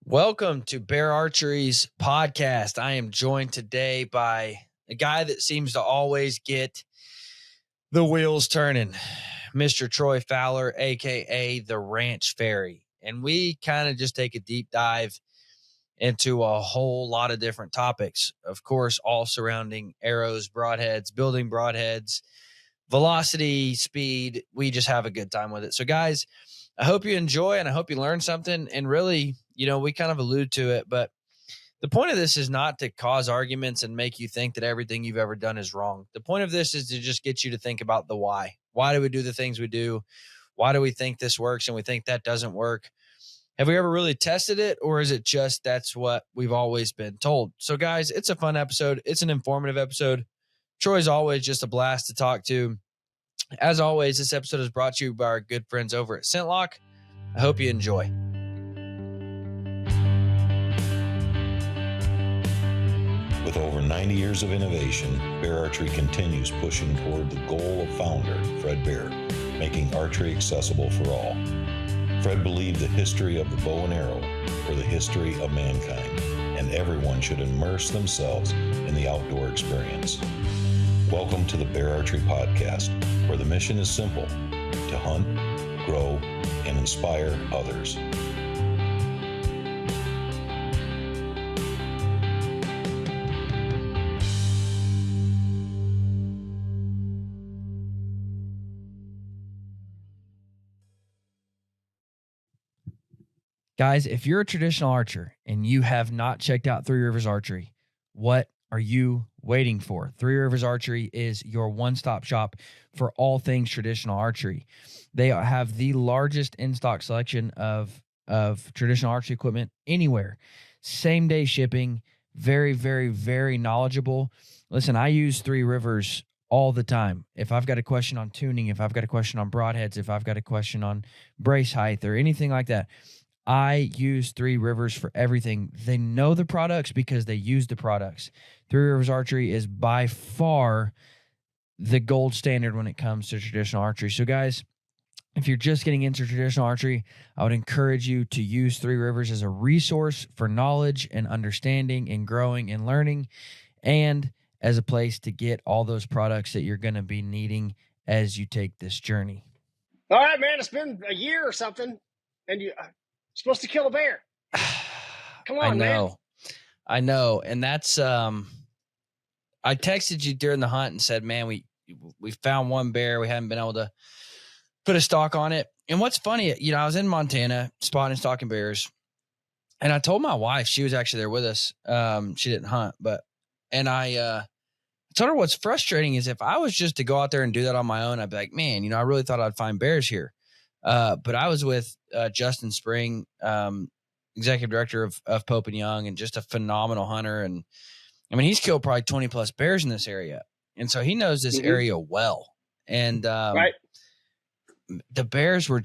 Welcome to Bear Archery's podcast. I am joined today by a guy that seems to always get the wheels turning, Mr. Troy Fowler, a.k.a. the Ranch Fairy. And we kind of just take a deep dive into a whole lot of different topics, of course, all surrounding arrows, broadheads, building broadheads, velocity, speed. We just have a good time with it. So, guys, I hope you enjoy and I hope you learn something. And really, we kind of allude to it, but the point of this is not to cause arguments and make you think that everything you've ever done is wrong. The point of this is to just get you to think about the why. Why do we do the things we do? Why do we think this works and we think that doesn't work? Have we ever really tested it, or is it just that's what we've always been told? So, guys, it's a fun episode. It's an informative episode. Troy's always just a blast to talk to. As always, this episode is brought to you by our good friends over at ScentLock. I hope you enjoy. With over 90 years of innovation, Bear Archery continues pushing toward the goal of founder Fred Bear, making archery accessible for all. Fred believed the history of the bow and arrow were the history of mankind, and everyone should immerse themselves in the outdoor experience. Welcome to the Bear Archery Podcast, where the mission is simple: to hunt, grow, and inspire others. Guys, if you're a traditional archer and you have not checked out Three Rivers Archery, what are you waiting for? Three Rivers Archery is your one-stop shop for all things traditional archery. They have the largest in-stock selection of traditional archery equipment anywhere. Same-day shipping, very, very, very knowledgeable. Listen, I use Three Rivers all the time. If I've got a question on tuning, if I've got a question on broadheads, if I've got a question on brace height or anything like that, I use Three Rivers for everything. They know the products because they use the products. Three Rivers Archery is by far the gold standard when it comes to traditional archery. So, guys, if you're just getting into traditional archery, I would encourage you to use Three Rivers as a resource for knowledge and understanding and growing and learning, and as a place to get all those products that you're going to be needing as you take this journey. All right, man, it's been a year or something, and you're supposed to kill a bear. Come on, man. I know. And that's, I texted you during the hunt and said, man, we found one bear. We haven't been able to put a stalk on it. And what's funny, I was in Montana spotting and stalking bears, and I told my wife, she was actually there with us. She didn't hunt, I told her what's frustrating is if I was just to go out there and do that on my own, I'd be like, man, I really thought I'd find bears here. But I was with Justin Spring, executive director of Pope & Young, and just a phenomenal hunter. And I mean, he's killed probably 20 plus bears in this area. And so he knows this area well. And Right. The bears were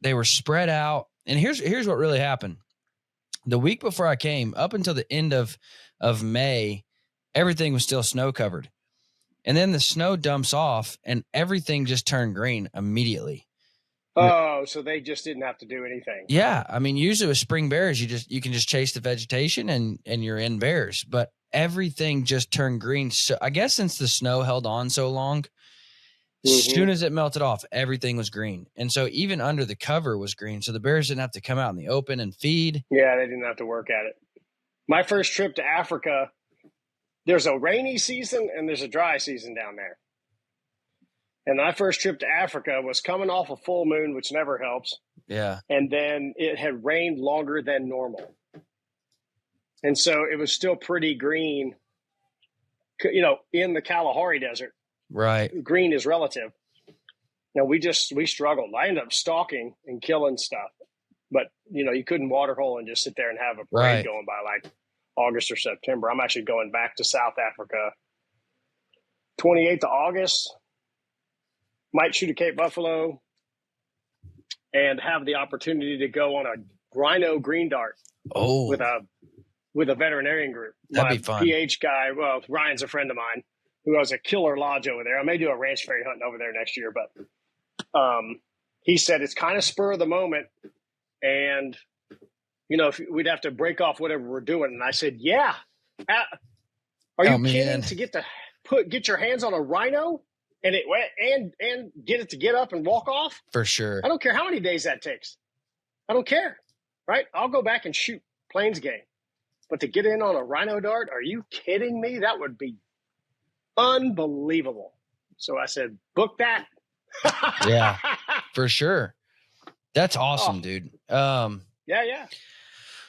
they were spread out. And here's what really happened. The week before I came, up until the end of May, everything was still snow covered. And then the snow dumps off and everything just turned green immediately. Oh, so they just didn't have to do anything. Yeah. I mean, usually with spring bears, you can just chase the vegetation and you're in bears, but everything just turned green. So I guess since the snow held on so long, as soon as it melted off, everything was green. And so even under the cover was green. So the bears didn't have to come out in the open and feed. Yeah, they didn't have to work at it. My first trip to Africa, there's a rainy season and there's a dry season down there. And my first trip to Africa was coming off a full moon, which never helps. Yeah. And then it had rained longer than normal. And so it was still pretty green, in the Kalahari Desert. Right. Green is relative. Now, we struggled. I ended up stalking and killing stuff. But, you couldn't waterhole and just sit there and have a parade going by like August or September. I'm actually going back to South Africa 28th of August. Might shoot a Cape Buffalo and have the opportunity to go on a rhino green dart with a veterinarian group. That'd be fun. PH guy, well, Ryan's a friend of mine who has a killer lodge over there. I may do a ranch fairy hunting over there next year, but he said it's kind of spur of the moment, and if we'd have to break off whatever we're doing. And I said, yeah. Are you kidding? To get your hands on a rhino and get it to get up and walk off? For sure. I don't care how many days that takes. I don't care. Right? I'll go back and shoot plains game. But to get in on a rhino dart, are you kidding me? That would be unbelievable. So I said, book that. Yeah, for sure. That's awesome, dude. Yeah.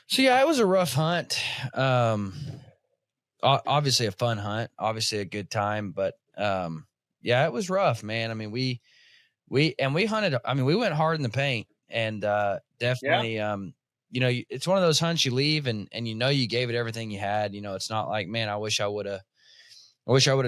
So yeah, it was a rough hunt. Obviously a fun hunt, obviously a good time, but yeah, it was rough, man. I mean, we hunted. I mean, we went hard in the paint, and definitely, it's one of those hunts you leave and you gave it everything you had. It's not like, man, I wish I would have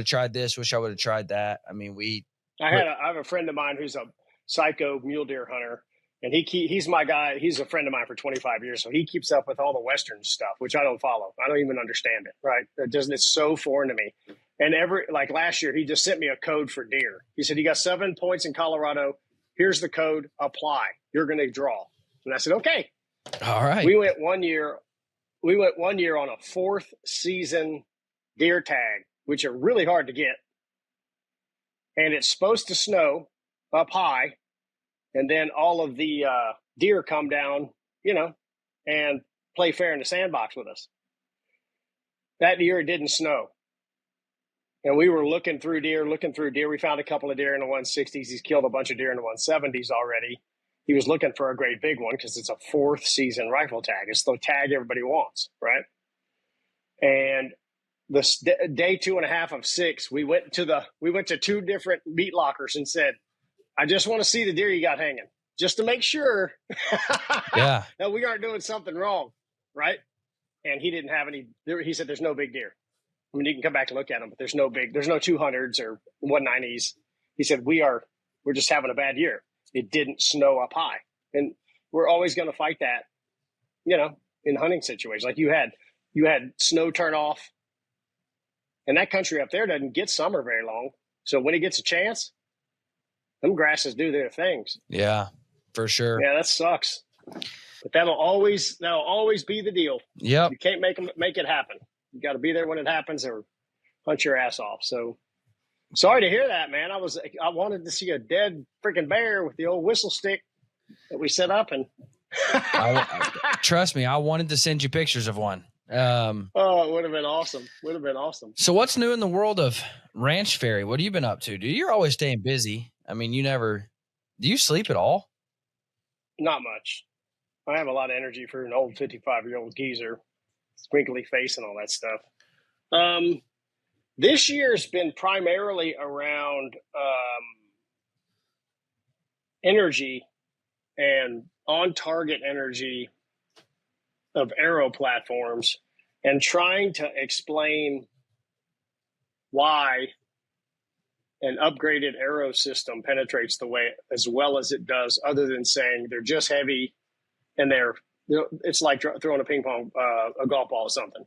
tried this. Wish I would have tried that. I mean, I have a friend of mine who's a psycho mule deer hunter, and he's my guy. He's a friend of mine for 25 years. So he keeps up with all the Western stuff, which I don't follow. I don't even understand it. Right. It's so foreign to me. And like last year, he just sent me a code for deer. He said, you got 7 points in Colorado. Here's the code. Apply. You're going to draw. And I said, okay. All right. We went one year on a 4th season deer tag, which are really hard to get. And it's supposed to snow up high. And then all of the deer come down, and play fair in the sandbox with us. That year it didn't snow. And we were looking through deer. We found a couple of deer in the 160s. He's killed a bunch of deer in the 170s already. He was looking for a great big one because it's a 4th season rifle tag. It's the tag everybody wants, right? And this day 2.5 of 6, we went to 2 different meat lockers and said, I just want to see the deer you got hanging, just to make sure that we aren't doing something wrong, right? And he didn't have any. He said, "There's no big deer. I mean, you can come back and look at them, but there's no 200s or 190s." He said, "We're just having a bad year. It didn't snow up high, and we're always going to fight that, in hunting situations. Like you had snow turn off, and that country up there doesn't get summer very long. So when he gets a chance, them grasses do their things." Yeah, for sure. Yeah, that sucks. But that'll always be the deal. Yep. You can't make it happen. You got to be there when it happens or hunt your ass off. So sorry to hear that, man. I wanted to see a dead freaking bear with the old whistle stick that we set up, and trust me, I wanted to send you pictures of one. It would have been awesome. So what's new in the world of Ranch Fairy? What have you been up to, dude? You're always staying busy. I mean, do you sleep at all? Not much. I have a lot of energy for an old 55-year-old geezer, squinkly face and all that stuff. This year's been primarily around energy and on-target energy of arrow platforms, and trying to explain why an upgraded arrow system penetrates the way as well as it does, other than saying they're just heavy and it's like throwing a golf ball or something.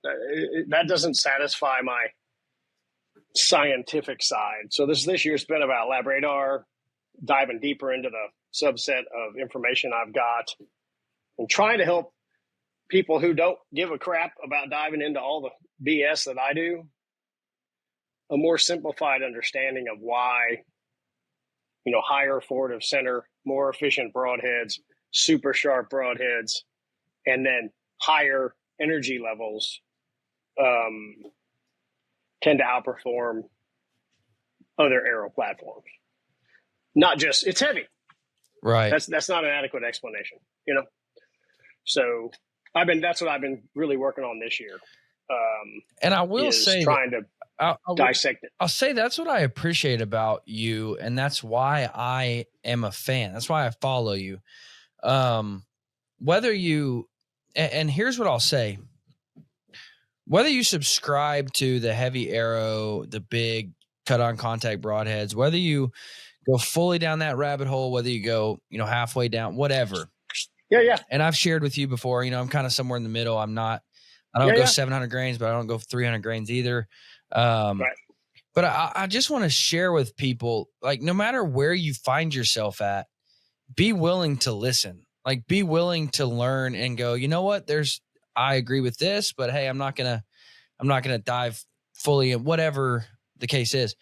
That doesn't satisfy my scientific side. So this year's been about lab radar, diving deeper into the subset of information I've got, and trying to help people who don't give a crap about diving into all the BS that I do, a more simplified understanding of why, higher forward of center, more efficient broadheads, super sharp broadheads, and then higher energy levels tend to outperform other arrow platforms. Not just, it's heavy. Right. That's not an adequate explanation, So that's what I've been really working on this year. And I will say, trying to dissect it. I'll say that's what I appreciate about you, and that's why I am a fan. That's why I follow you. Whether you, and here's what I'll say, whether you subscribe to the heavy arrow, the big cut on contact broadheads, whether you go fully down that rabbit hole, whether you go, halfway down, whatever. Yeah. And I've shared with you before, I'm kind of somewhere in the middle. I don't go 700 grains, but I don't go 300 grains either. Right. But I just want to share with people, like, no matter where you find yourself at, be willing to listen. Like, be willing to learn and go, you know what? I agree with this, but hey, I'm not gonna dive fully in whatever the case is.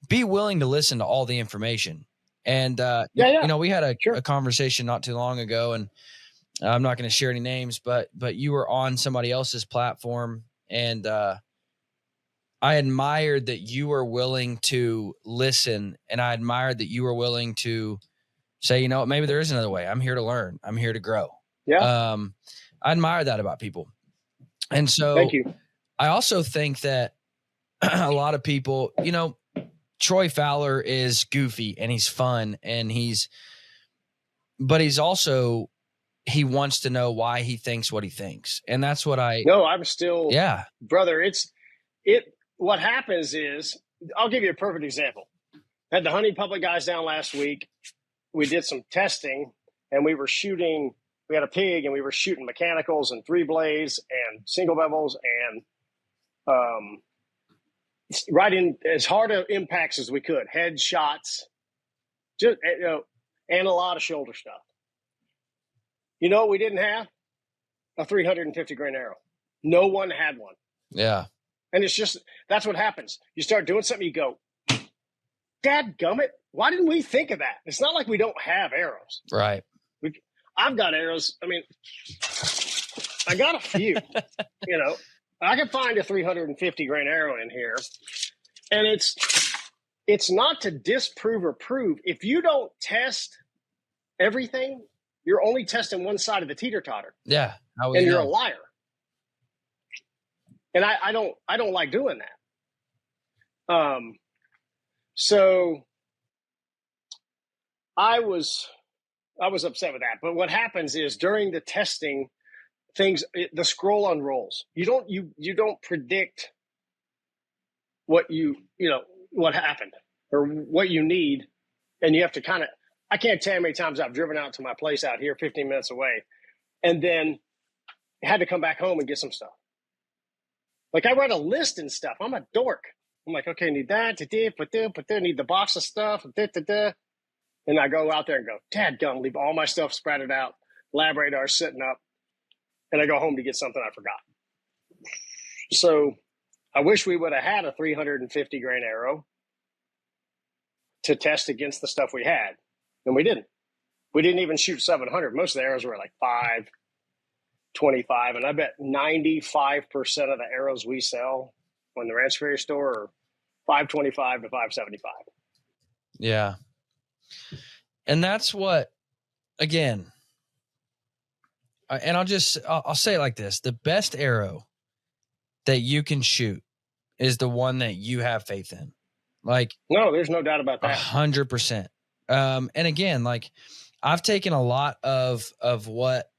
Be willing to listen to all the information. And we had Sure. a conversation not too long ago, and I'm not going to share any names, but you were on somebody else's platform, and I admired that you were willing to listen, and I admired that you were willing to say, you know what, maybe there is another way. I'm here to learn. I'm here to grow. Yeah. I admire that about people. And so Thank you. I also think that a lot of people, Troy Fowler is goofy and he's fun and but he's also, he wants to know why he thinks what he thinks. And that's what I'm still, brother. What happens is, I'll give you a perfect example. I had the hunting public guys down last week. We did some testing and we had a pig and we were shooting mechanicals and 3-blades and single bevels and, right in as hard of impacts as we could, head shots, just, and a lot of shoulder stuff. You know what we didn't have? A 350 grain arrow. No one had one. Yeah. And it's just, that's what happens. You start doing something, you go, dadgummit, why didn't we think of that? It's not like we don't have arrows. Right. I've got arrows. I mean, I got a few, I can find a 350 grain arrow in here. And it's not to disprove or prove. If you don't test everything, you're only testing one side of the teeter-totter. Yeah. And you're a liar. And I don't like doing that. So I was upset with that. But what happens is during the testing, the scroll unrolls. You don't predict what what happened or what you need. And you have to I can't tell you how many times I've driven out to my place out here 15 minutes away and then had to come back home and get some stuff. Like, I write a list and stuff. I'm a dork. I'm like, okay, need that, need the box of stuff, and I go out there and go, dadgum, leave all my stuff spread out, lab radar sitting up, and I go home to get something I forgot. So I wish we would have had a 350 grain arrow to test against the stuff we had, and we didn't. We didn't even shoot 700. Most of the arrows were like 525, and I bet 95% of the arrows we sell on the Ranch Fair store are 525 to 575. Yeah. And that's what, again, and I'll say it like this. The best arrow that you can shoot is the one that you have faith in. Like, no, there's no doubt about that. 100%. And again, like, I've taken a lot of what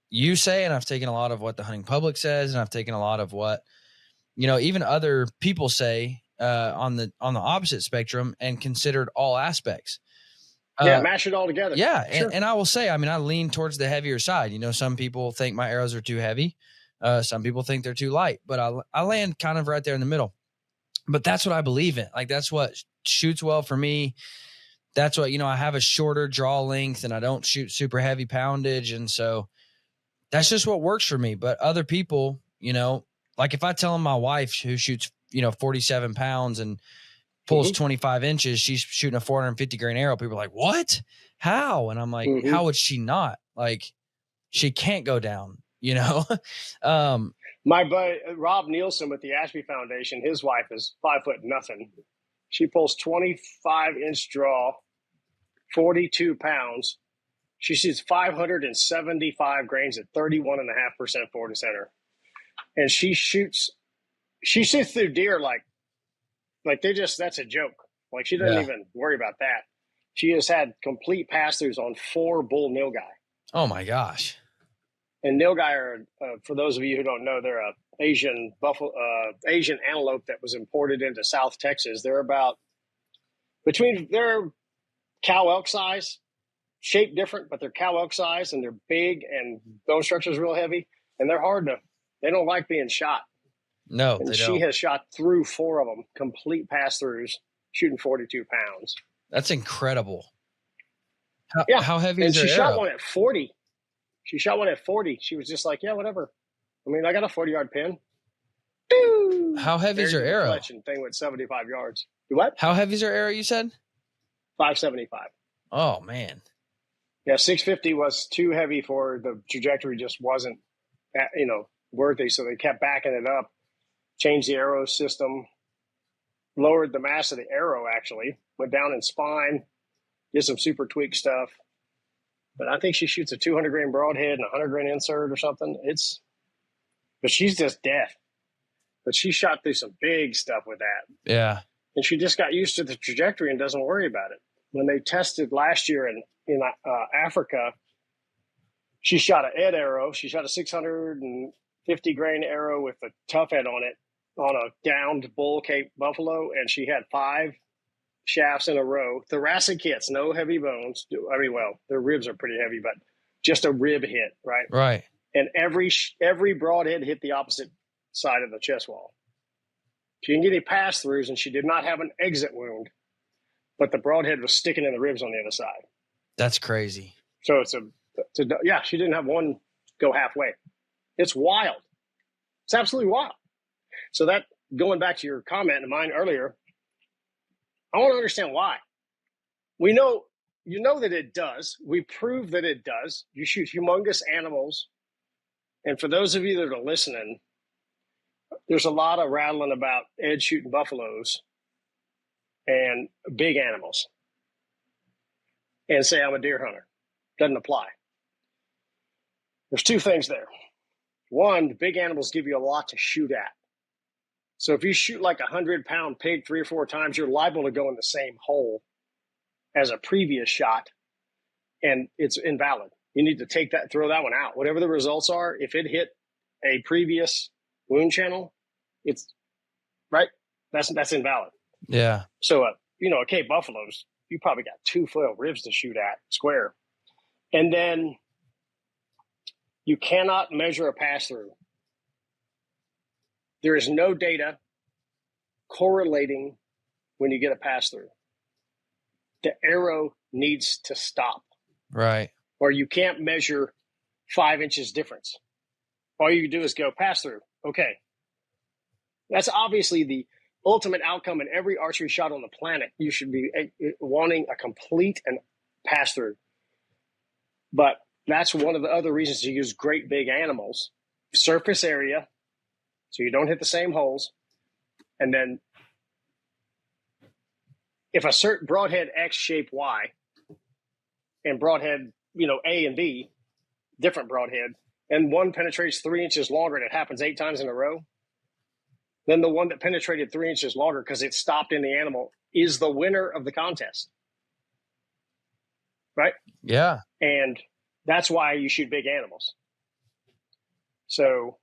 you say, and I've taken a lot of what the hunting public says, and I've taken a lot of what, even other people say on the opposite spectrum, and considered all aspects. Mash it all together. Yeah. Sure. And I will say, I mean, I lean towards the heavier side. Some people think my arrows are too heavy. Some people think they're too light, but I land kind of right there in the middle. But that's what I believe in. Like, that's what shoots well for me. That's what, I have a shorter draw length and I don't shoot super heavy poundage. And so that's just what works for me. But other people, like if I tell my wife who shoots, 47 pounds and pulls 25 inches, she's shooting a 450 grain arrow. People are like, what? How? And I'm like, how would she not? Like, she can't go down, My buddy, Rob Nielsen with the Ashby Foundation, his wife is 5'0". She pulls 25-inch draw, 42 pounds. She shoots 575 grains at 31.5% forward to center. And she shoots through deer like that's a joke. Like, she doesn't even worry about that. She has had complete pass-throughs on 4 bull nilgai. Oh my gosh. And nilgai are, for those of you who don't know, they're a Asian antelope that was imported into South Texas. They're they're cow elk size, shaped different, but they're cow elk size, and they're big, and bone structure is real heavy, and they don't like being shot. No, and they she don't. has shot through 4 of them, complete pass-throughs, shooting 42 pounds. That's incredible. How heavy and is her she arrow? shot one at 40. She shot one at 40. She was just like, yeah, whatever. I mean, I got a 40-yard pin. Doo! How heavy is your arrow? Fletching thing went 75 yards. What? How heavy is your arrow, you said? 575. Oh, man. Yeah, 650 was too heavy for the trajectory, just wasn't, worthy. So they kept backing it up, changed the arrow system, lowered the mass of the arrow, actually, went down in spine, did some super tweak stuff. But I think she shoots a 200 grain broadhead and a 100 grain insert or something. But she's just death. But she shot through some big stuff with that. Yeah. And she just got used to the trajectory and doesn't worry about it. When they tested last year in Africa, she shot an Ed arrow. She shot a 650 grain arrow with a tough head on it on a downed bull Cape buffalo. And she had 5 shafts in a row, thoracic hits, no heavy bones. I mean, well, their ribs are pretty heavy, but just a rib hit, right? Right. And every broadhead hit the opposite side of the chest wall. She didn't get any pass-throughs, and she did not have an exit wound, but the broadhead was sticking in the ribs on the other side. That's crazy. So she didn't have one go halfway. It's wild. It's absolutely wild. So that, going back to your comment and mine earlier, I want to understand why. We know, that it does. We prove that it does. You shoot humongous animals. And for those of you that are listening, there's a lot of rattling about Ed shooting buffaloes and big animals. And say I'm a deer hunter. Doesn't apply. There's 2 things there. One, the big animals give you a lot to shoot at. So if you shoot like 100-pound pig 3 or 4 times, you're liable to go in the same hole as a previous shot, and it's invalid. You need to throw that one out. Whatever the results are, if it hit a previous wound channel, it's right. That's invalid. Yeah. So, a Cape buffaloes, you probably got 2 foil ribs to shoot at square, and then you cannot measure a pass through. There is no data correlating when you get a pass through. The arrow needs to stop. Right. Or you can't measure 5 inches difference. All you can do is go pass through. Okay. That's obviously the ultimate outcome in every archery shot on the planet. You should be wanting a complete and pass through. But that's one of the other reasons to use great big animals. Surface area, so you don't hit the same holes. And then if a certain broadhead X shape Y and broadhead, A and B, different broadhead, and one penetrates 3 inches longer and it happens 8 times in a row, then the one that penetrated 3 inches longer because it stopped in the animal is the winner of the contest. Right? Yeah. And that's why you shoot big animals. So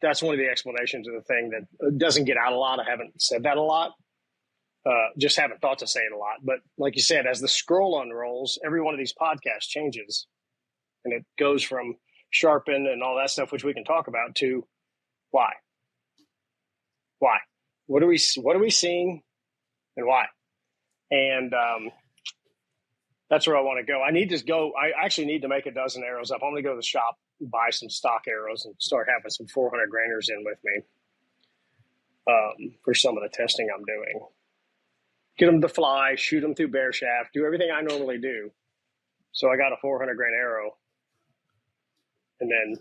that's one of the explanations of the thing that doesn't get out a lot. I haven't said that a lot. Just haven't thought to say it a lot. But like you said, as the scroll unrolls, every one of these podcasts changes. And it goes from sharpen and all that stuff, which we can talk about, to why? Why? What are we seeing and why? And that's where I want to go. I actually need to make a dozen arrows up. I'm going to go to the shop, buy some stock arrows, and start having some 400 grainers in with me for some of the testing I'm doing. Get them to fly, shoot them through bear shaft, do everything I normally do. So I got a 400 grain arrow. And then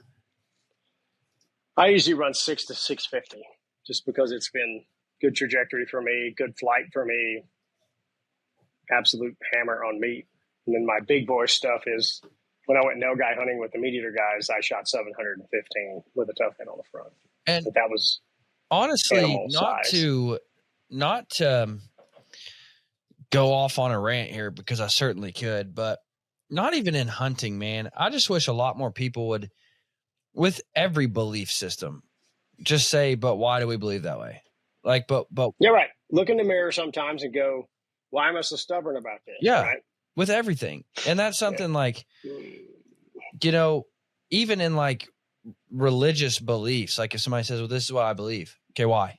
I usually run 6 to 650 just because it's been good trajectory for me, good flight for me, absolute hammer on meat. And then my big boy stuff is when I went nail guy hunting with the meat eater guys, I shot 715 with a tough head on the front. And but that was honestly not to go off on a rant here, because I certainly could, but not even in hunting, man. I just wish a lot more people would, with every belief system, just say, but why do we believe that way? Like, but yeah, right. Look in the mirror sometimes and go, why am I so stubborn about this? Yeah. Right? With everything. And that's something like, even in like religious beliefs, like if somebody says, well, this is what I believe. Okay. Why?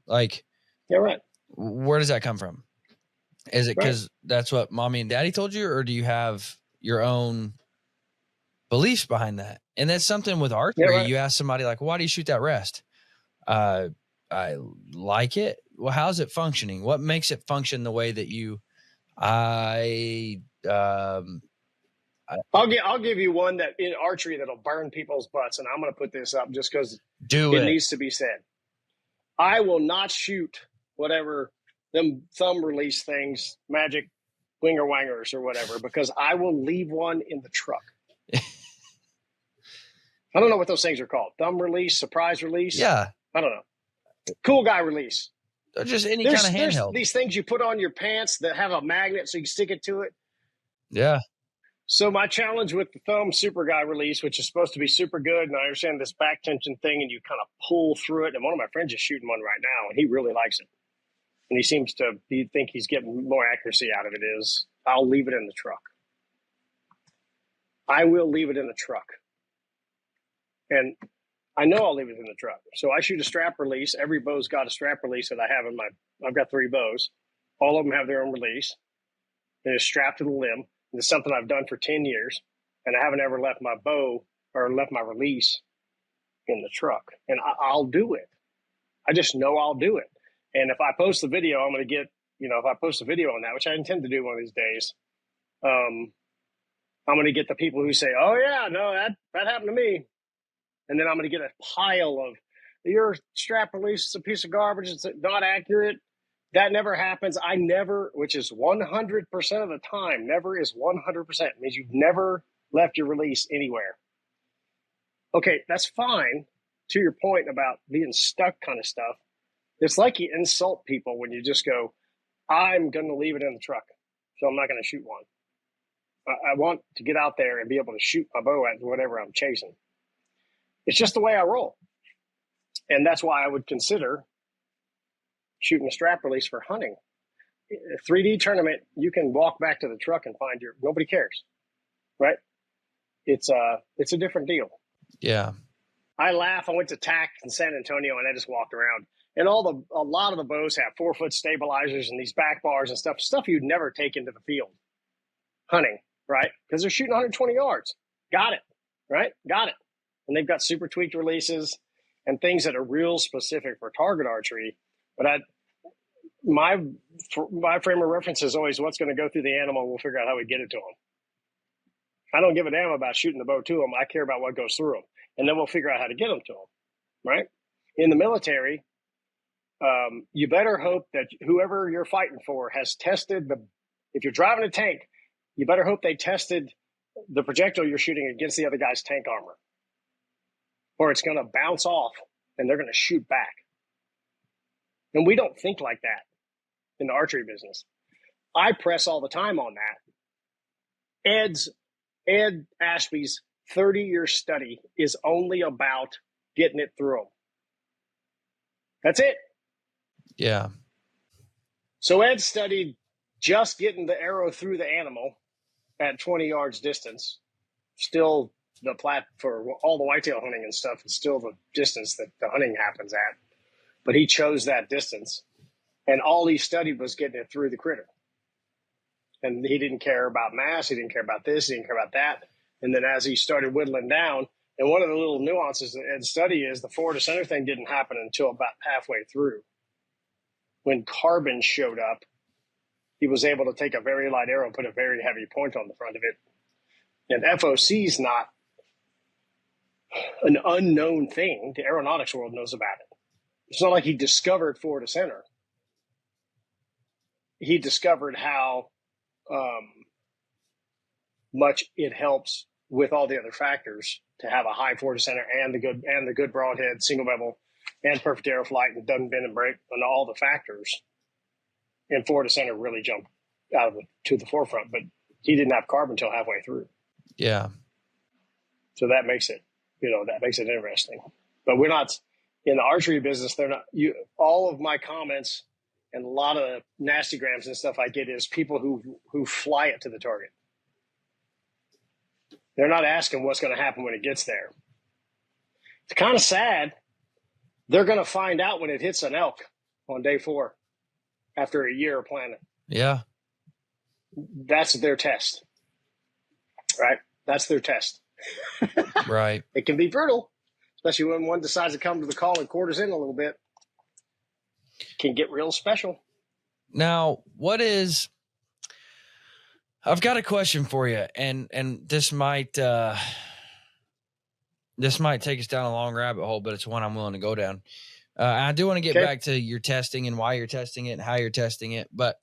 Like, yeah, right. Where does that come from? Is it because that's what mommy and daddy told you, or do you have your own beliefs behind that. And that's something with archery. Yeah, right. You ask somebody like, why do you shoot that rest? I like it. Well, how's it functioning? What makes it function the way that I'll give you one that in archery that'll burn people's butts, and I'm going to put this up just because it needs to be said. I will not shoot whatever them thumb release things, magic winger wangers or whatever, because I will leave one in the truck. I don't know what those things are called. Thumb release, surprise release. Yeah. I don't know. Cool guy release. Or just any kind of handheld. There's these things you put on your pants that have a magnet so you can stick it to it. Yeah. So my challenge with the thumb super guy release, which is supposed to be super good, and I understand this back tension thing, and you kind of pull through it. And one of my friends is shooting one right now, and he really likes it. And he seems to think he's getting more accuracy out of it. Is I'll leave it in the truck. I will leave it in the truck. And I know I'll leave it in the truck. So I shoot a strap release. Every bow's got a strap release that I have I've got 3 bows. All of them have their own release. And it's strapped to the limb. And it's something I've done for 10 years. And I haven't ever left my bow or left my release in the truck. And I'll do it. I just know I'll do it. And if I post the video, I'm going to get, if I post a video on that, which I intend to do one of these days, I'm going to get the people who say, oh, yeah, no, that happened to me. And then I'm going to get a pile of, your strap release is a piece of garbage. It's not accurate. That never happens. I never, which is 100% of the time, never is 100%. It means you've never left your release anywhere. Okay, that's fine. To your point about being stuck kind of stuff, it's like you insult people when you just go, I'm going to leave it in the truck, so I'm not going to shoot one. I want to get out there and be able to shoot my bow at whatever I'm chasing. It's just the way I roll. And that's why I would consider shooting a strap release for hunting. A 3D tournament, you can walk back to the truck and find nobody cares, right? It's a different deal. Yeah. I laugh. I went to TAC in San Antonio and I just walked around. And a lot of the bows have 4-foot stabilizers and these back bars and stuff you'd never take into the field hunting, right? Because they're shooting 120 yards. Got it, right? Got it. And they've got super tweaked releases and things that are real specific for target archery. But my frame of reference is always what's going to go through the animal. We'll figure out how we get it to them. I don't give a damn about shooting the bow to them. I care about what goes through them. And then we'll figure out how to get them to them, right? In the military, you better hope that whoever you're fighting for has tested if you're driving a tank, you better hope they tested the projectile you're shooting against the other guy's tank armor. Or it's going to bounce off and they're going to shoot back. And we don't think like that in the archery business. I press all the time on that. Ed Ashby's 30-year study is only about getting it through them. That's it. Yeah. So Ed studied just getting the arrow through the animal at 20 yards distance. Still the for all the whitetail hunting and stuff, it's still the distance that the hunting happens at. But he chose that distance. And all he studied was getting it through the critter. And he didn't care about mass. He didn't care about this. He didn't care about that. And then as he started whittling down, and one of the little nuances in Ed's study is the forward to center thing didn't happen until about halfway through. When carbon showed up, he was able to take a very light arrow and put a very heavy point on the front of it. And FOC is not an unknown thing. The aeronautics world knows about it. It's not like he discovered forward to center. He discovered how much it helps with all the other factors to have a high forward to center and the good broadhead, single bevel, and perfect arrow flight, and doesn't bend and break, and all the factors. And forward to center really jumped to the forefront, but he didn't have carbon until halfway through. Yeah. So that makes it, interesting. But we're not in the archery business. They're not. All of my comments and a lot of nasty grams and stuff I get is people who fly it to the target. They're not asking what's going to happen when it gets there. It's kind of sad. They're going to find out when it hits an elk on day 4 after a year of planning. Yeah. That's their test, right? That's their test. Right. It can be brutal, especially when one decides to come to the call and quarters in a little bit. Can get real special. Now, I've got a question for you, and this might take us down a long rabbit hole, but it's one I'm willing to go down. I do want to get back to your testing and why you're testing it and how you're testing it, but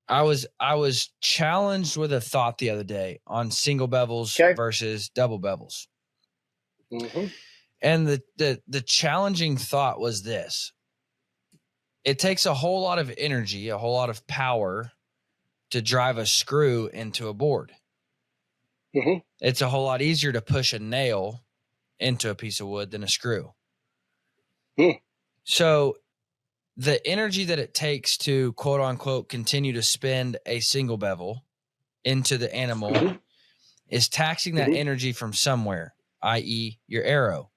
I was challenged with a thought the other day on single bevels versus double bevels. Mm-hmm. And the challenging thought was this: it takes a whole lot of energy, a whole lot of power to drive a screw into a board. Mm-hmm. It's a whole lot easier to push a nail into a piece of wood than a screw. Mm. So the energy that it takes to quote unquote continue to spin a single bevel into the animal is taxing that energy from somewhere, i.e. your arrow.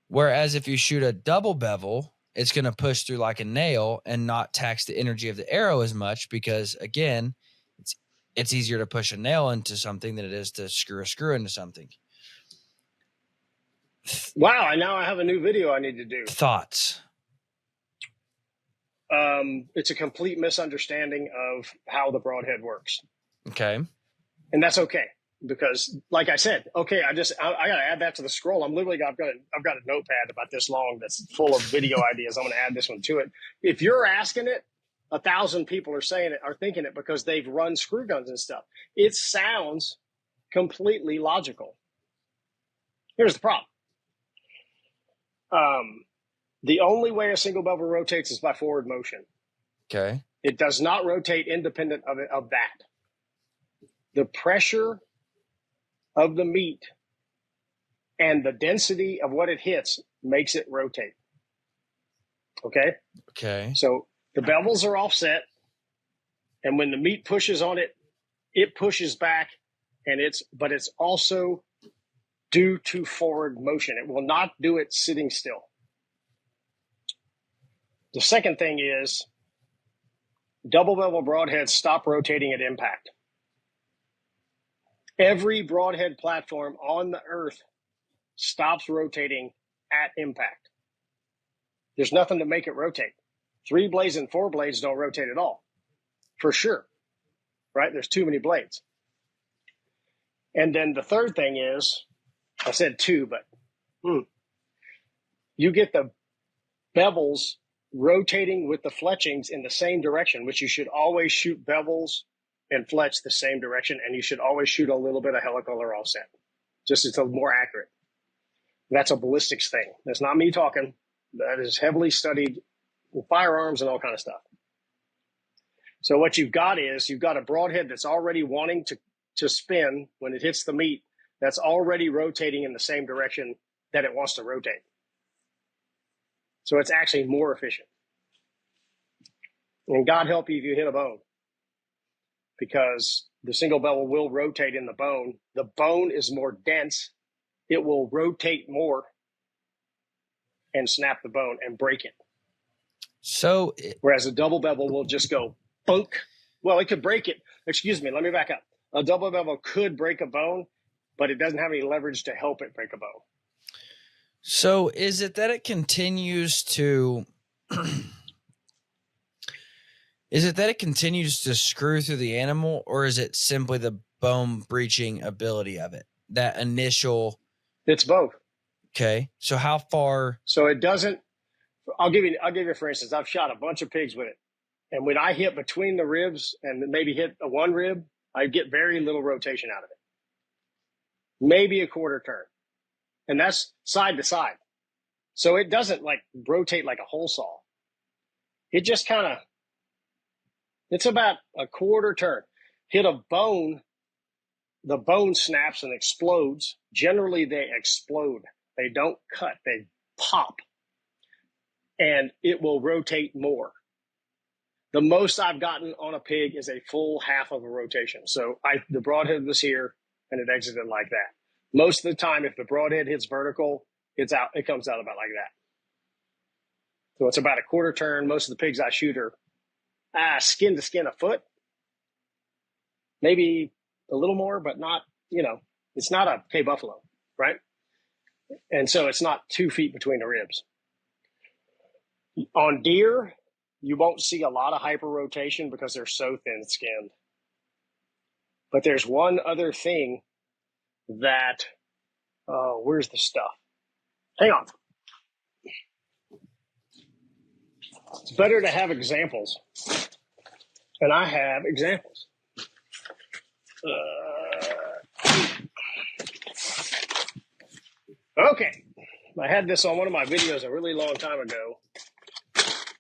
Whereas if you shoot a double bevel, it's going to push through like a nail and not tax the energy of the arrow as much because, again, it's easier to push a nail into something than it is to screw a screw into something. Wow, now I have a new video I need to do. Thoughts? It's a complete misunderstanding of how the broadhead works. Okay. And that's okay. Because like I said, I got to add that to the scroll. I've got a notepad about this long that's full of video ideas. I'm going to add this one to it. If you're asking it, 1,000 people are thinking it because they've run screw guns and stuff. It sounds completely logical. Here's the problem. The only way a single bevel rotates is by forward motion. Okay. It does not rotate independent of that. The pressure of the meat and the density of what it hits makes it rotate. Okay? Okay. So the bevels are offset, and when the meat pushes on it, it pushes back, but it's also due to forward motion. It will not do it sitting still. The second thing is double bevel broadheads stop rotating at impact. Every broadhead platform on the earth stops rotating at impact. There's nothing to make it rotate. 3 blades and 4 blades don't rotate at all, for sure, right? There's too many blades. And then the third thing is, I said 2, but you get the bevels rotating with the fletchings in the same direction, which you should always shoot bevels and fletch the same direction, and you should always shoot a little bit of helical or offset. Just it's a more accurate. That's a ballistics thing. That's not me talking. That is heavily studied in firearms and all kind of stuff. So what you've got a broadhead that's already wanting to spin when it hits the meat, that's already rotating in the same direction that it wants to rotate. So it's actually more efficient. And God help you if you hit a bone, because the single bevel will rotate in the bone. The bone is more dense. It will rotate more and snap the bone and break it. So, whereas a double bevel will just go bunk. Well, it could break it. Excuse me, let me back up. A double bevel could break a bone, but it doesn't have any leverage to help it break a bone. So is it that it continues to screw through the animal, or is it simply the bone breaching ability of it? That initial. It's both. Okay. So how far? So it doesn't. I'll give you for instance. I've shot a bunch of pigs with it, and when I hit between the ribs and maybe hit a one rib, I get very little rotation out of it. Maybe a quarter turn, and that's side to side. So it doesn't like rotate like a hole saw. It just kind of. It's about a quarter turn. Hit a bone, the bone snaps and explodes. Generally, they explode. They don't cut. They pop. And it will rotate more. The most I've gotten on a pig is a full half of a rotation. So the broadhead was here, and it exited like that. Most of the time, if the broadhead hits vertical, it's out. It comes out about like that. So it's about a quarter turn. Most of the pigs I shoot are skin to skin a foot, maybe a little more, but not, It's not a K buffalo, right? And so it's not 2 feet between the ribs. On deer, you won't see a lot of hyperrotation because they're so thin-skinned. But there's one other thing that, where's the stuff? Hang on. It's better to have examples. And I have examples. Okay. I had this on one of my videos a really long time ago.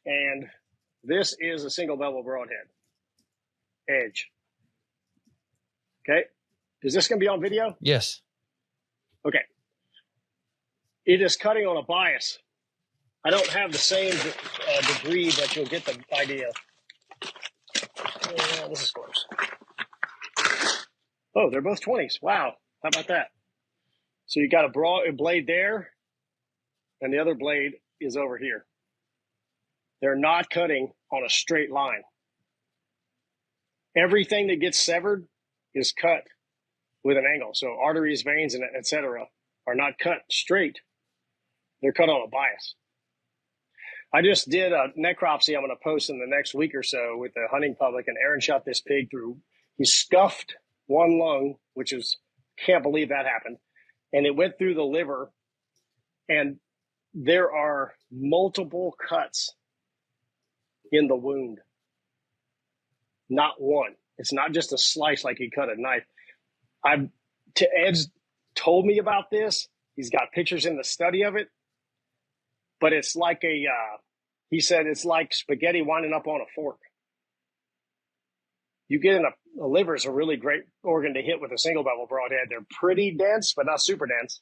And this is a single bevel broadhead edge. Okay. Is this going to be on video? Yes. Okay. It is cutting on a bias. I don't have the same degree, but you'll get the idea. This is close. Oh, they're both 20s. Wow. How about that? So you got a blade there, and the other blade is over here. They're not cutting on a straight line. Everything that gets severed is cut with an angle. So arteries, veins, and et cetera are not cut straight. They're cut on a bias. I just did a necropsy I'm going to post in the next week or so with the hunting public, and Aaron shot this pig through. He scuffed one lung, which is, can't believe that happened. And it went through the liver, and there are multiple cuts in the wound. Not one. It's not just a slice like he cut a knife. Ed's told me about this. He's got pictures in the study of it. But it's like he said it's like spaghetti winding up on a fork. You get in a liver is a really great organ to hit with a single bevel broadhead. They're pretty dense, but not super dense.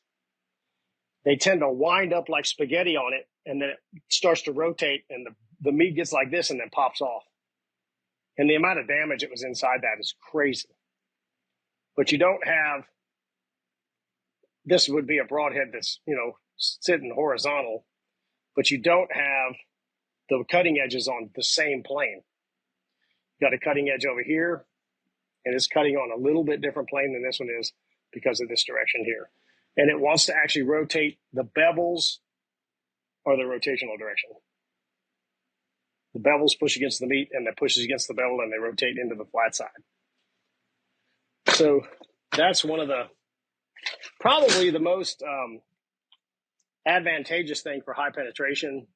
They tend to wind up like spaghetti on it, and then it starts to rotate, and the meat gets like this and then pops off. And the amount of damage that was inside that is crazy. But you don't have, this would be a broadhead that's, sitting horizontal, but you don't have the cutting edges on the same plane. You got a cutting edge over here, and it's cutting on a little bit different plane than this one is because of this direction here. And it wants to actually rotate the bevels or the rotational direction. The bevels push against the meat, and that pushes against the bevel, and they rotate into the flat side. So that's one of the, probably the most advantageous thing for high penetration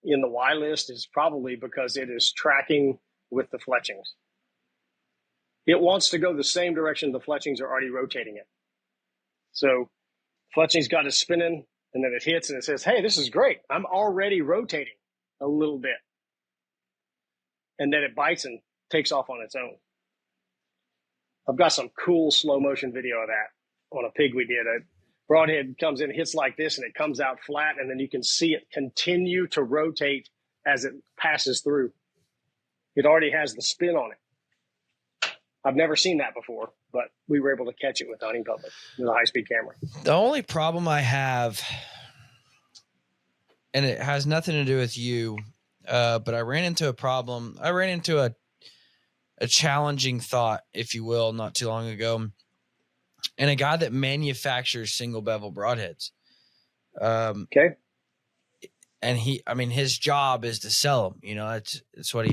in the Y list is probably because it is tracking with the fletchings. It wants to go the same direction the fletchings are already rotating it. So fletching's got it spinning, and then it hits, and it says, hey, this is great. I'm already rotating a little bit. And then it bites and takes off on its own. I've got some cool slow motion video of that on a pig we did. A broadhead comes in, hits like this, and it comes out flat, and then you can see it continue to rotate as it passes through. It already has the spin on it. I've never seen that before, but we were able to catch it with the hunting public with a high-speed camera. The only problem I have, and it has nothing to do with you, but I ran into a problem. I ran into a challenging thought, if you will, not too long ago. And a guy that manufactures single bevel broadheads. Okay. And his job is to sell them. It's what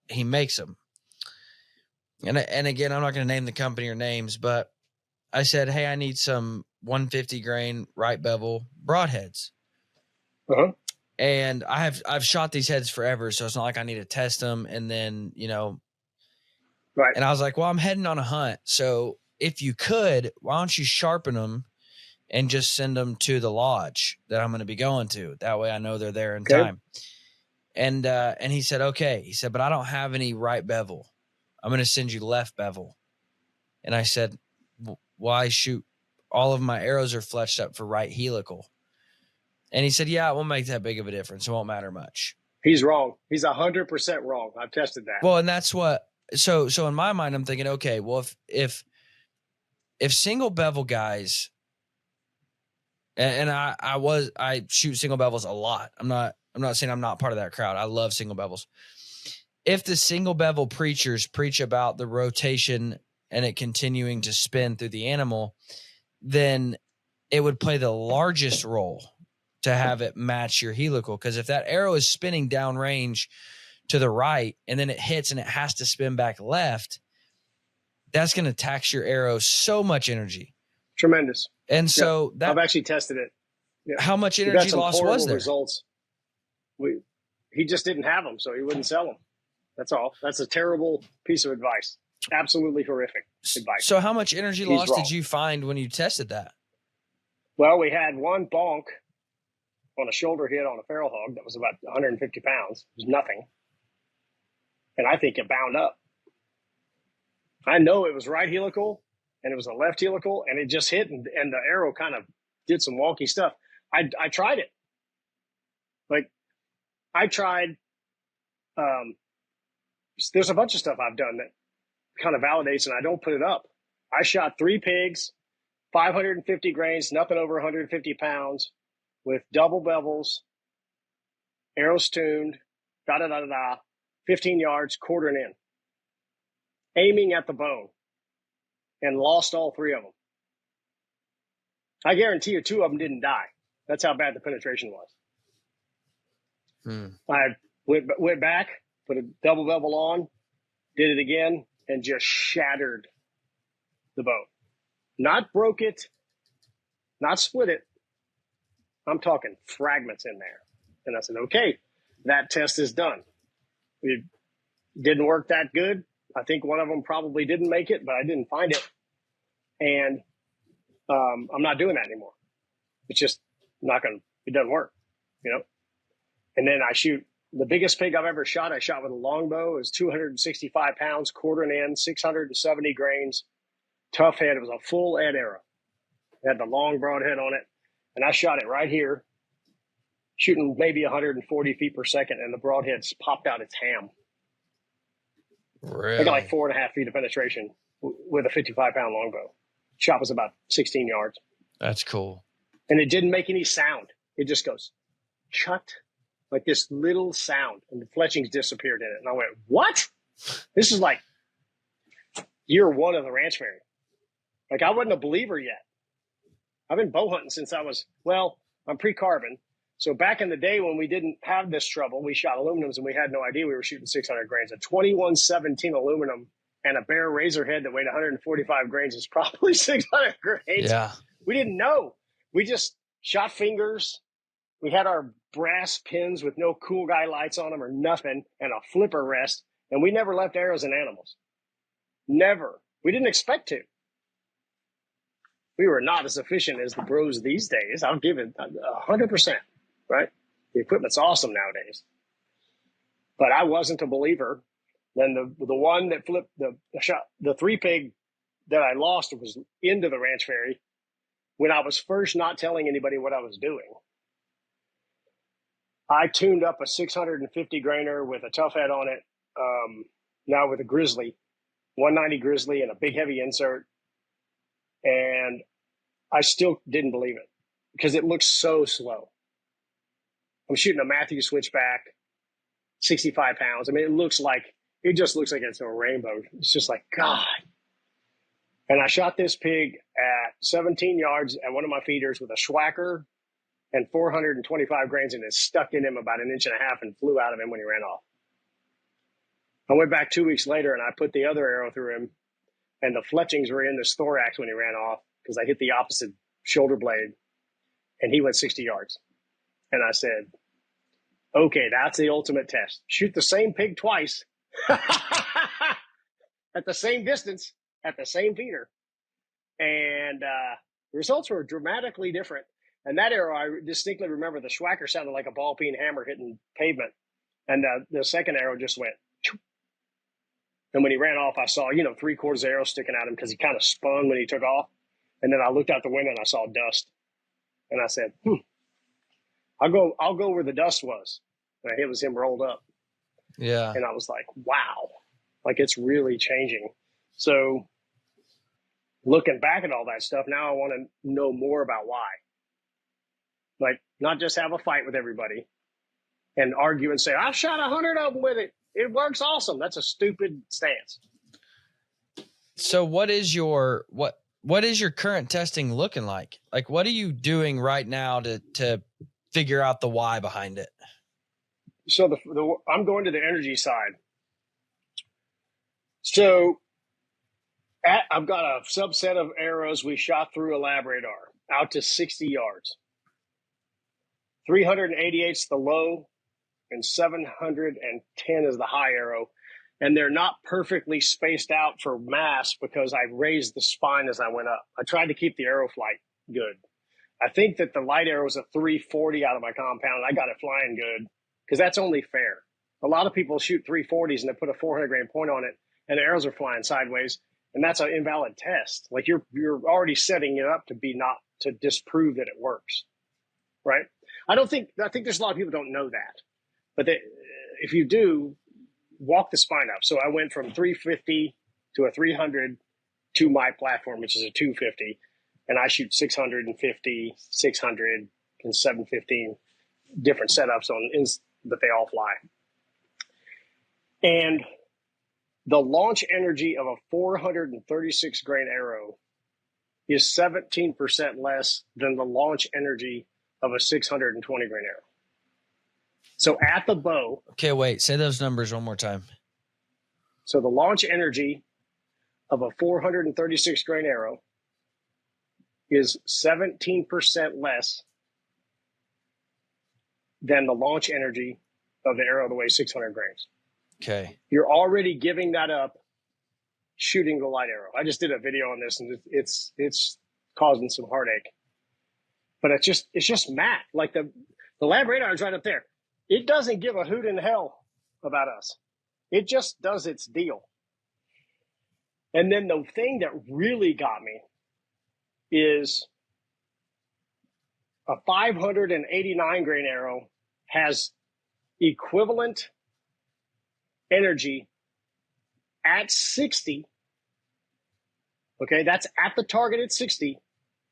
he makes them. And again, I'm not going to name the company or names, but I said, hey, I need some 150 grain right bevel broadheads. Uh-huh. And I've shot these heads forever, so it's not like I need to test them. And then, right. And I was like, well, I'm heading on a hunt. So if you could, why don't you sharpen them and just send them to the lodge that I'm going to be going to? That way I know they're there in time. And he said, okay. He said, but I don't have any right bevel. I'm going to send you left bevel. And I said, why shoot? All of my arrows are fletched up for right helical. And he said, yeah, it won't make that big of a difference. It won't matter much. He's wrong. He's 100% wrong. I've tested that. Well, and that's what, so in my mind, I'm thinking, okay, well, if single bevel guys, and I shoot single bevels a lot. I'm not saying I'm not part of that crowd. I love single bevels. If the single bevel preachers preach about the rotation and it continuing to spin through the animal, then it would play the largest role to have it match your helical. Because if that arrow is spinning downrange to the right and then it hits and it has to spin back left, that's going to tax your arrow so much energy. Tremendous. And so I've actually tested it. Yeah. How much energy loss was there? Results. He just didn't have them, so he wouldn't sell them. That's all. That's a terrible piece of advice. Absolutely horrific advice. So how much energy loss did you find when you tested that? Well, we had one bonk on a shoulder hit on a feral hog that was about 150 pounds. It was nothing. And I think it bound up. I know it was right helical and it was a left helical, and it just hit, and the arrow kind of did some wonky stuff. I tried it. Like, I tried, there's a bunch of stuff I've done that kind of validates, and I don't put it up. I shot 3 pigs, 550 grains, nothing over 150 pounds, with double bevels, arrows tuned, 15 yards, quartering in, aiming at the bone, and lost all 3 of them. I guarantee you 2 of them didn't die. That's how bad the penetration was. I went back, put a double bevel on, did it again, and just shattered the bone. Not broke it, not split it. I'm talking fragments in there. And I said, okay, that test is done. It didn't work that good. I think one of them probably didn't make it, but I didn't find it. And I'm not doing that anymore. It's just not going to, it doesn't work, you know? And then I shoot the biggest pig I've ever shot. I shot with a longbow. It was 265 pounds, quartering in, 670 grains, tough head. It was a full Ed arrow. It had the long broadhead on it. And I shot it right here, shooting maybe 140 feet per second, and the broadheads popped out its ham. Really? I got like 4.5 feet of penetration with a 55-pound longbow. Shot was about 16 yards. That's cool. And it didn't make any sound. It just goes, chut, like this little sound, and the fletchings disappeared in it. And I went, what? This is like year 1 of the ranch fair. Like, I wasn't a believer yet. I've been bow hunting since I'm pre-carbon. So back in the day when we didn't have this trouble, we shot aluminums and we had no idea we were shooting 600 grains. A 2117 aluminum and a bare razor head that weighed 145 grains is probably 600 grains. Yeah. We didn't know. We just shot fingers. We had our brass pins with no cool guy lights on them or nothing, and a flipper rest. And we never left arrows in animals. Never. We didn't expect to. We were not as efficient as the bros these days. I'll give it 100%, right? The equipment's awesome nowadays. But I wasn't a believer. Then the one that flipped the 3 pig that I lost was into the ranch fairy when I was first not telling anybody what I was doing. I tuned up a 650 grainer with a tough head on it, now with a grizzly, 190 grizzly and a big heavy insert. And I still didn't believe it because it looks so slow. I'm shooting a Matthew switchback, 65 pounds. I mean, it just looks like it's a rainbow. It's just like, God. And I shot this pig at 17 yards at one of my feeders with a schwacker and 425 grains, and it stuck in him about 1.5 inches and flew out of him when he ran off. I went back 2 weeks later and I put the other arrow through him, and the fletchings were in this thorax when he ran off because I hit the opposite shoulder blade, and he went 60 yards. And I said, okay, that's the ultimate test. Shoot the same pig twice at the same distance, at the same feeder. And the results were dramatically different. And that arrow, I distinctly remember the schwacker sounded like a ball peen hammer hitting pavement. And the second arrow just went, choo. And when he ran off, I saw, 3/4 of the arrow sticking at him because he kind of spun when he took off. And then I looked out the window and I saw dust. And I said, I'll go where the dust was. And it was him rolled up. Yeah. And I was like, wow, like it's really changing. So looking back at all that stuff, now I want to know more about why. Like, not just have a fight with everybody and argue and say, I've shot 100 of them with it. It works awesome. That's a stupid stance. So what is your current testing looking like? Like, what are you doing right now to figure out the why behind it? So I'm going to the energy side. So I've got a subset of arrows we shot through a lab radar out to 60 yards. 388 is the low and 710 is the high arrow. And they're not perfectly spaced out for mass because I raised the spine as I went up. I tried to keep the arrow flight good. I think that the light arrow was a 340 out of my compound. I got it flying good because that's only fair. A lot of people shoot 340s and they put a 400 grain point on it and the arrows are flying sideways. And that's an invalid test. Like you're already setting it up to be not to disprove that it works. Right. I think there's a lot of people don't know that, but if you do, walk the spine up. So I went from 350 to a 300 to my platform, which is a 250. And I shoot 650, 600, and 715 different setups but they all fly. And the launch energy of a 436 grain arrow is 17% less than the launch energy of a 620 grain arrow. So at the bow. Okay, wait, say those numbers one more time. So the launch energy of a 436 grain arrow is 17% less than the launch energy of the arrow that weighs 600 grains. Okay. You're already giving that up shooting the light arrow. I just did a video on this and it's causing some heartache. But it's just math. Like the lab radar is right up there. It doesn't give a hoot in hell about us. It just does its deal. And then the thing that really got me is a 589 grain arrow has equivalent energy at 60. Okay, that's at the target at 60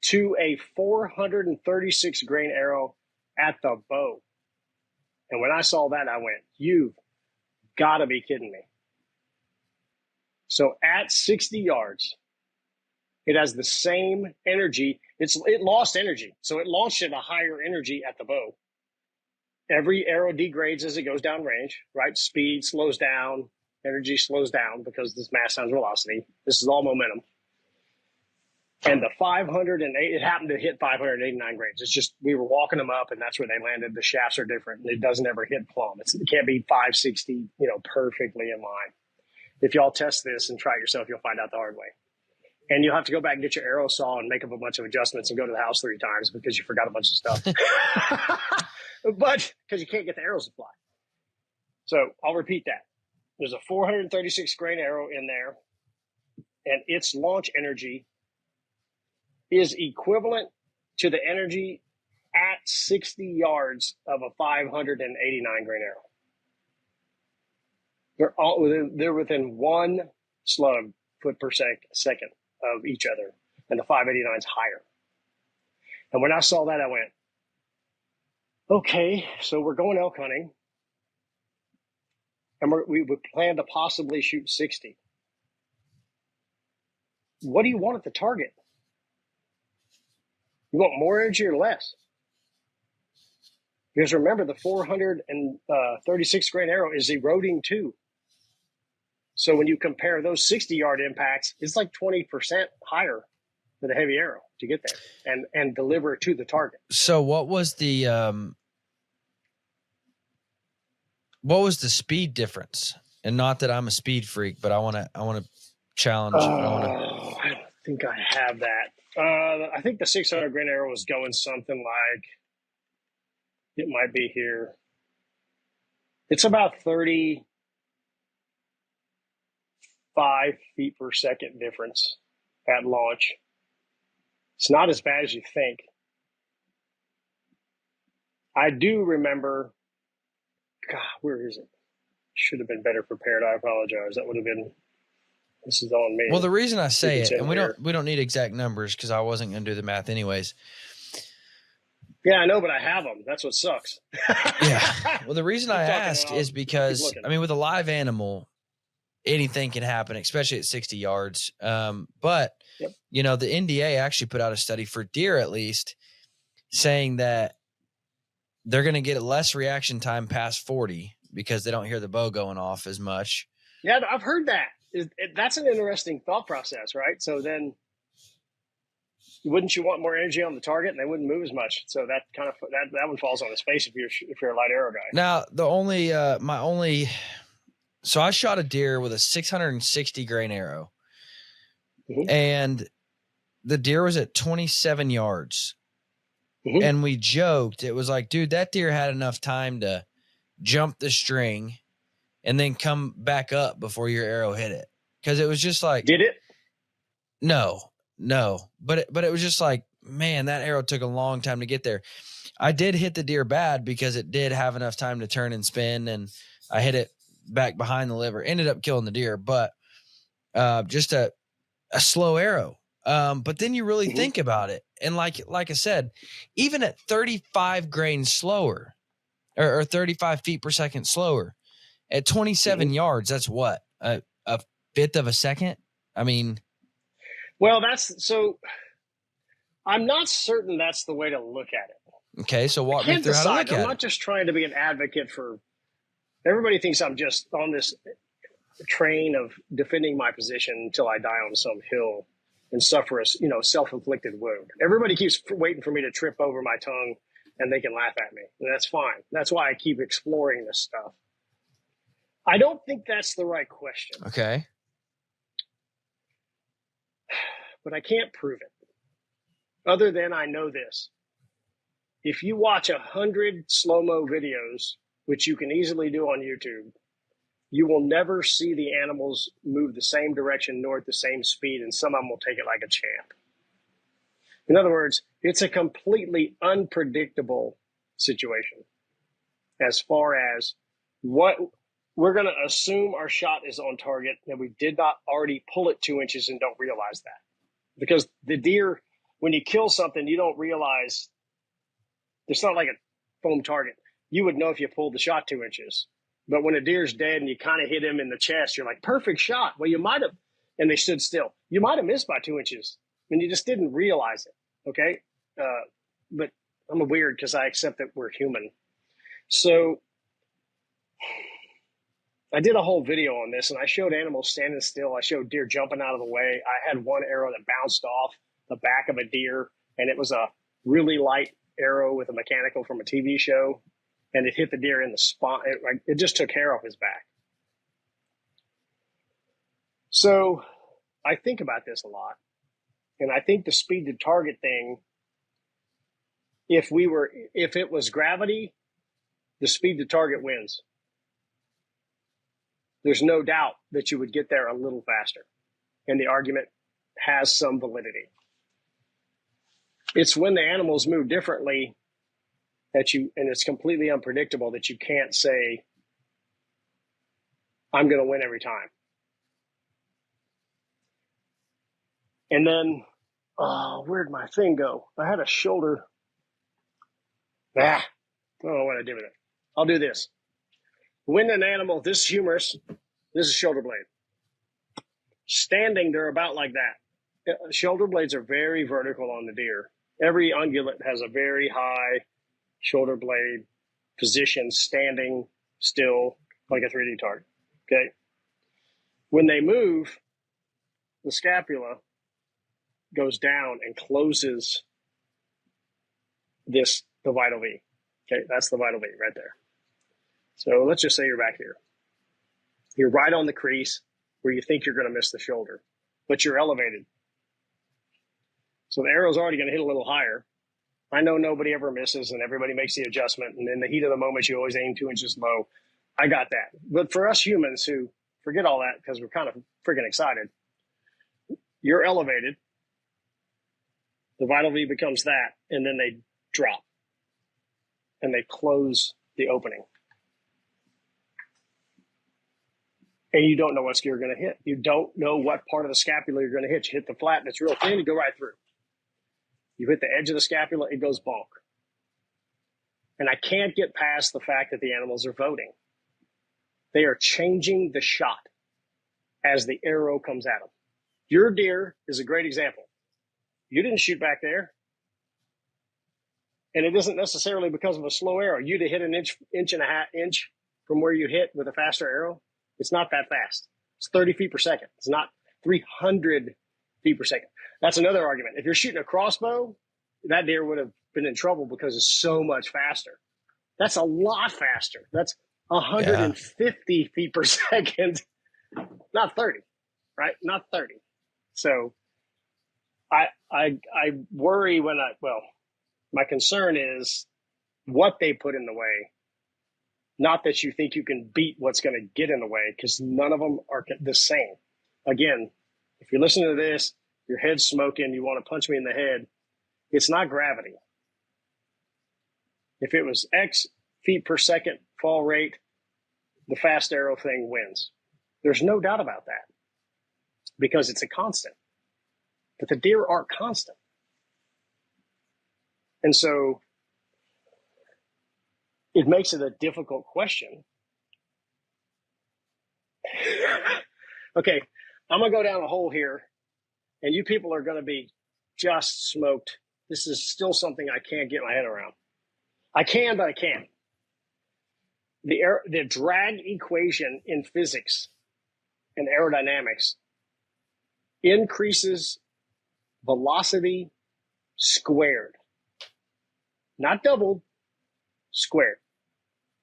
to a 436 grain arrow at the bow. And when I saw that, I went, you've got to be kidding me. So at 60 yards, it has the same energy. It lost energy. So it launched at a higher energy at the bow. Every arrow degrades as it goes down range, right? Speed slows down, energy slows down because this mass times velocity. This is all momentum. And the 508, it happened to hit 589 grains. It's just, we were walking them up and that's where they landed. The shafts are different and it doesn't ever hit plumb. It can't be 560, perfectly in line. If y'all test this and try it yourself, you'll find out the hard way. And you'll have to go back and get your arrow saw and make up a bunch of adjustments and go to the house 3 times because you forgot a bunch of stuff. But because you can't get the arrows to fly. So I'll repeat that. There's a 436 grain arrow in there and its launch energy is equivalent to the energy at 60 yards of a 589 grain arrow. They're within one slug foot per second of each other, and the 589 is higher. And when I saw that, I went, okay, so we're going elk hunting, and we plan to possibly shoot 60. What do you want at the target? You want more energy or less? Because remember, the 436 grain arrow is eroding too. So when you compare those 60-yard impacts, it's like 20% higher than a heavy arrow to get there and deliver it to the target. So what was the speed difference? And not that I'm a speed freak, but I want to challenge. I don't think I have that. I think the 600 grain arrow was going something like, it might be here. It's about 35 feet per second difference at launch. It's not as bad as you think. I do remember, God, where is it? Should have been better prepared. I apologize. That would have been, this is on me. Well, the reason I say it, and we don't need exact numbers because I wasn't going to do the math anyways. Yeah, I know, but I have them. That's what sucks. Yeah. Well, the reason I ask is because, with a live animal, anything can happen, especially at 60 yards. But, Yep. you know, the NDA actually put out a study for deer, at least, saying that they're going to get less reaction time past 40 because they don't hear the bow going off as much. Yeah, I've heard that. That's an interesting thought process, right? So then, wouldn't you want more energy on the target, and they wouldn't move as much? So that kind of that one falls on its face if you're a light arrow guy. Now, so I shot a deer with a 660 grain arrow, and the deer was at 27 yards. And we joked, it was like, dude, that deer had enough time to jump the string and then come back up before your arrow hit it. Cause it was just like, did it? No, but it was just like, man, that arrow took a long time to get there. I did hit the deer bad because it did have enough time to turn and spin, and I hit it back behind the liver, ended up killing the deer, but just a slow arrow. But then you really think about it. And like I said, even at 35 grains slower or 35 feet per second slower at 27 yards, that's what, a fifth of a second. I mean, well, I'm not certain that's the way to look at it. Okay. So walk me through how to look at it. I'm not just trying to be an advocate for, everybody thinks I'm just on this train of defending my position until I die on some hill and suffer a self-inflicted wound. Everybody keeps waiting for me to trip over my tongue and they can laugh at me. And that's fine. That's why I keep exploring this stuff. I don't think that's the right question. Okay. But I can't prove it. Other than I know this. If you watch 100 slow-mo videos, which you can easily do on YouTube, you will never see the animals move the same direction nor at the same speed, and some of them will take it like a champ. In other words, it's a completely unpredictable situation as far as what we're going to assume our shot is on target, and we did not already pull it 2 inches and don't realize that. Because the deer, when you kill something, you don't realize it's not like a foam target. You would know if you pulled the shot 2 inches. But when a deer's dead and you kind of hit him in the chest, you're like, perfect shot. Well, you might have, and they stood still. You might have missed by 2 inches, and you just didn't realize it, okay? But I'm weird because I accept that we're human. So I did a whole video on this, and I showed animals standing still. I showed deer jumping out of the way. I had one arrow that bounced off the back of a deer, and it was a really light arrow with a mechanical from a TV show. And it hit the deer in the spine. It just took hair off his back. So I think about this a lot. And I think the speed to target thing, if it was gravity, the speed to target wins. There's no doubt that you would get there a little faster. And the argument has some validity. It's when the animals move differently and it's completely unpredictable that you can't say, I'm going to win every time. And then, where'd my thing go? I had a shoulder. I don't know what I did with it. I'll do this. When an animal, this is humorous, this is shoulder blade. Standing, they're about like that. Shoulder blades are very vertical on the deer. Every ungulate has a very high shoulder blade position, standing still like a 3D target. Okay. When they move, the scapula goes down and closes the vital V. Okay. That's the vital V right there. So let's just say you're back here. You're right on the crease where you think you're going to miss the shoulder, but you're elevated. So the arrow's already going to hit a little higher. I know nobody ever misses and everybody makes the adjustment. And in the heat of the moment, you always aim 2 inches low. I got that. But for us humans who forget all that because we're kind of freaking excited, you're elevated. The vital V becomes that. And then they drop and they close the opening. And you don't know what you're going to hit. You don't know what part of the scapula you're going to hit. You hit the flat and it's real thin, you go right through. You hit the edge of the scapula, it goes bonk. And I can't get past the fact that the animals are voting. They are changing the shot. as the arrow comes at them. Your deer is a great example. You didn't shoot back there. And it isn't necessarily because of a slow arrow. You'd have hit an inch and a half from where you hit with a faster arrow. It's not that fast. It's 30 feet per second. It's not 300 feet per second. That's another argument. If you're shooting a crossbow, that deer would have been in trouble because it's so much faster. That's a lot faster. That's 150 feet per second, not 30, right? Not 30. So I worry my concern is what they put in the way. Not that you think you can beat what's going to get in the way, because none of them are the same. Again, if you're listening to this, your head's smoking, you want to punch me in the head, it's not gravity. If it was X feet per second fall rate, the fast arrow thing wins. There's no doubt about that because it's a constant. But the deer aren't constant. And so it makes it a difficult question. Okay, I'm going to go down a hole here, and you people are going to be just smoked. This is still something I can't get my head around. I can, but I can't. The drag equation in physics and aerodynamics increases velocity squared. Not doubled, squared.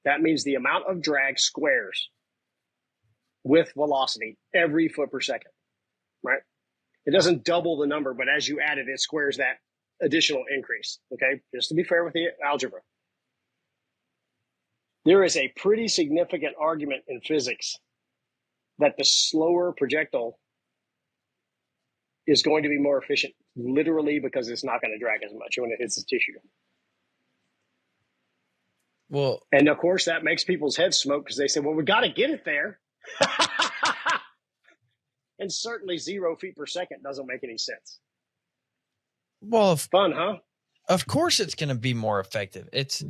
That means the amount of drag squares with velocity every foot per second, right? It doesn't double the number, but as you add it, it squares that additional increase, okay? Just to be fair with the algebra. There is a pretty significant argument in physics that the slower projectile is going to be more efficient, literally because it's not going to drag as much when it hits the tissue. Well, and of course that makes people's heads smoke because they say, well, we got to get it there. And certainly 0 feet per second doesn't make any sense. Well, fun, huh? Of course it's going to be more effective. It's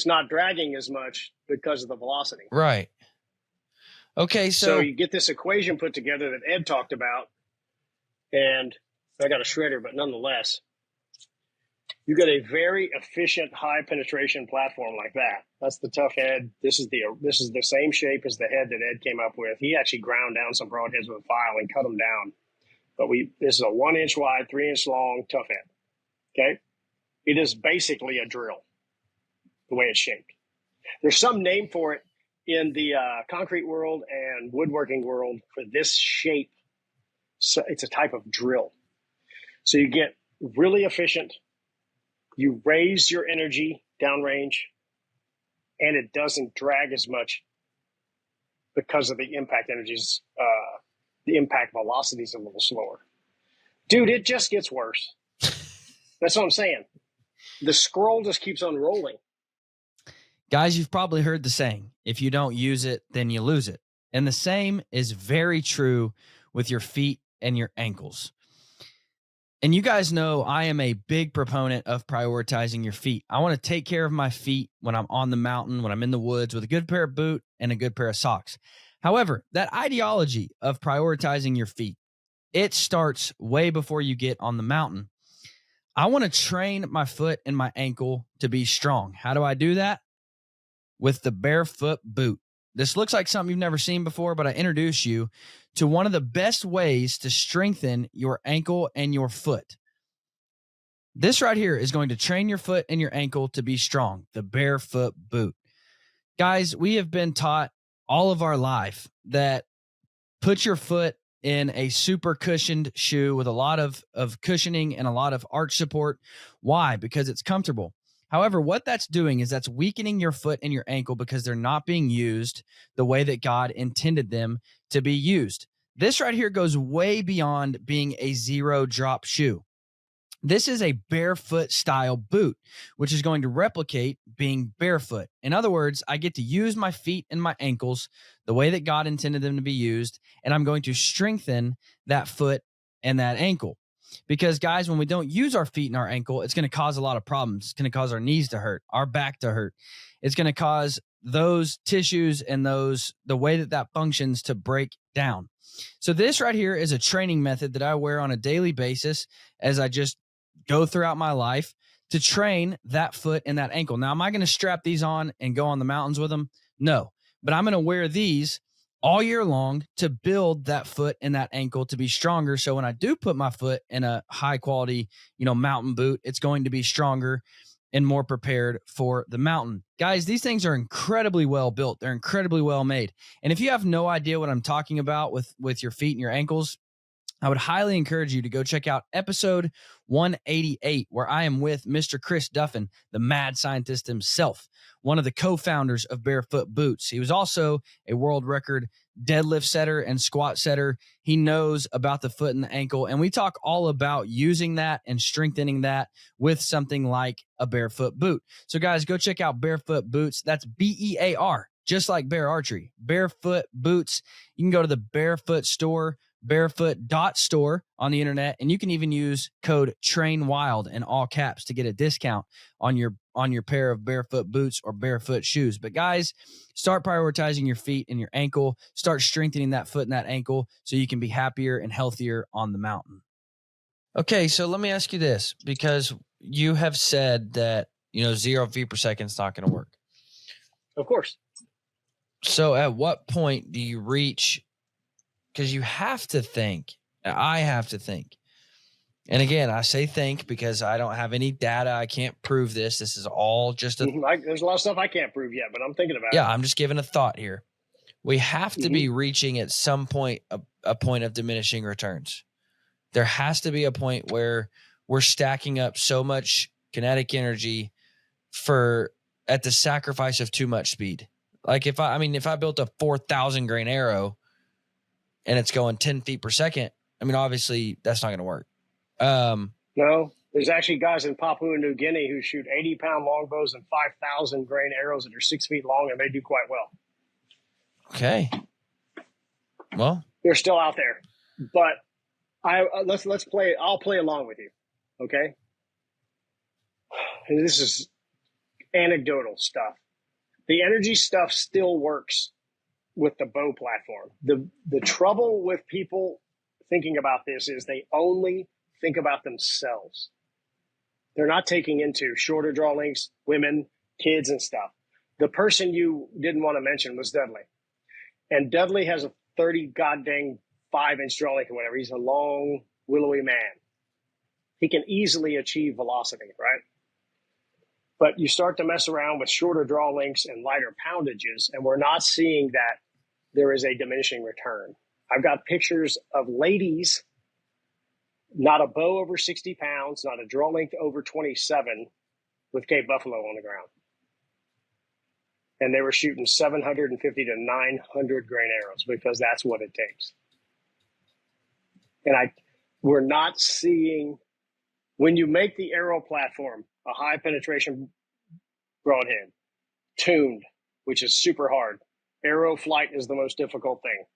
not dragging as much because of the velocity. Right. Okay. So you get this equation put together that Ed talked about, and I got a shredder, but nonetheless, you get a very efficient high penetration platform like that. That's the tough head. This is the same shape as the head that Ed came up with. He actually ground down some broadheads with a file and cut them down. But this is a 1 inch wide, 3 inch long tough head. Okay. It is basically a drill the way it's shaped. There's some name for it in the concrete world and woodworking world for this shape. So it's a type of drill. So you get really efficient. You raise your energy downrange, and it doesn't drag as much because of the impact energies. The impact velocity is a little slower. Dude, it just gets worse. That's what I'm saying. The scroll just keeps on rolling. Guys, you've probably heard the saying, if you don't use it, then you lose it. And the same is very true with your feet and your ankles. And you guys know I am a big proponent of prioritizing your feet. I want to take care of my feet when I'm on the mountain, when I'm in the woods with a good pair of boot and a good pair of socks. However, that ideology of prioritizing your feet, it starts way before you get on the mountain. I want to train my foot and my ankle to be strong. How do I do that? With the barefoot boot. This looks like something you've never seen before, but I introduce you to one of the best ways to strengthen your ankle and your foot. This right here is going to train your foot and your ankle to be strong, the barefoot boot. Guys, we have been taught all of our life that put your foot in a super cushioned shoe with a lot of cushioning and a lot of arch support. Why? Because it's comfortable. However, what that's doing is that's weakening your foot and your ankle because they're not being used the way that God intended them to be used. This right here goes way beyond being a zero drop shoe. This is a barefoot style boot, which is going to replicate being barefoot. In other words, I get to use my feet and my ankles the way that God intended them to be used, and I'm going to strengthen that foot and that ankle. because guys, when we don't use our feet and our ankle, it's going to cause a lot of problems. It's going to cause our knees to hurt, our back to hurt. It's going to cause those tissues and the way that functions to break down. So this right here is a training method that I wear on a daily basis as I just go throughout my life to train that foot and that ankle. Now, am I going to strap these on and go on the mountains with them? No, but I'm going to wear these all year long to build that foot and that ankle to be stronger. So when I do put my foot in a high quality, mountain boot, it's going to be stronger and more prepared for the mountain. Guys, these things are incredibly well built. They're incredibly well made. And if you have no idea what I'm talking about with your feet and your ankles, I would highly encourage you to go check out episode 188, where I am with Mr. Chris Duffin, the mad scientist himself, one of the co-founders of Barefoot Boots. He was also a world record deadlift setter and squat setter. He knows about the foot and the ankle, and we talk all about using that and strengthening that with something like a barefoot boot. So guys, go check out Barefoot Boots. That's BEAR, just like Bear Archery. Barefoot Boots. You can go to the Barefoot store, barefoot.store on the internet, and you can even use code TRAINWILD in all caps to get a discount on your pair of barefoot boots or barefoot shoes. But guys, start prioritizing your feet and your ankle. Start strengthening that foot and that ankle so you can be happier and healthier on the mountain. Okay, so let me ask you this, because you have said that 0 feet per second is not going to work. Of course. So at what point do you reach? Because you have to think, I have to think. And again, I say think because I don't have any data. I can't prove this. This is all just there's a lot of stuff I can't prove yet, but I'm thinking about it. Yeah, I'm just giving a thought here. We have to be reaching at some point a point of diminishing returns. There has to be a point where we're stacking up so much kinetic energy at the sacrifice of too much speed. Like if I built a 4,000 grain arrow and it's going 10 feet per second, obviously that's not going to work. No, there's actually guys in Papua New Guinea who shoot 80-pound longbows and 5,000 grain arrows that are 6 feet long, and they do quite well. Okay. Well, they're still out there, but let's play. I'll play along with you. Okay. And this is anecdotal stuff. The energy stuff still works with the bow platform. The trouble with people thinking about this is they only think about themselves. They're not taking into shorter draw lengths, women, kids, and stuff. The person you didn't want to mention was Dudley. And Dudley has a 30 goddamn 5-inch draw length or whatever. He's a long, willowy man. He can easily achieve velocity, right? But you start to mess around with shorter draw lengths and lighter poundages, and we're not seeing that there is a diminishing return. I've got pictures of ladies, not a bow over 60 pounds, not a draw length over 27, with Cape Buffalo on the ground. And they were shooting 750 to 900 grain arrows because that's what it takes. And we're not seeing, when you make the arrow platform a high penetration broadhead, tuned, which is super hard. Arrow flight is the most difficult thing.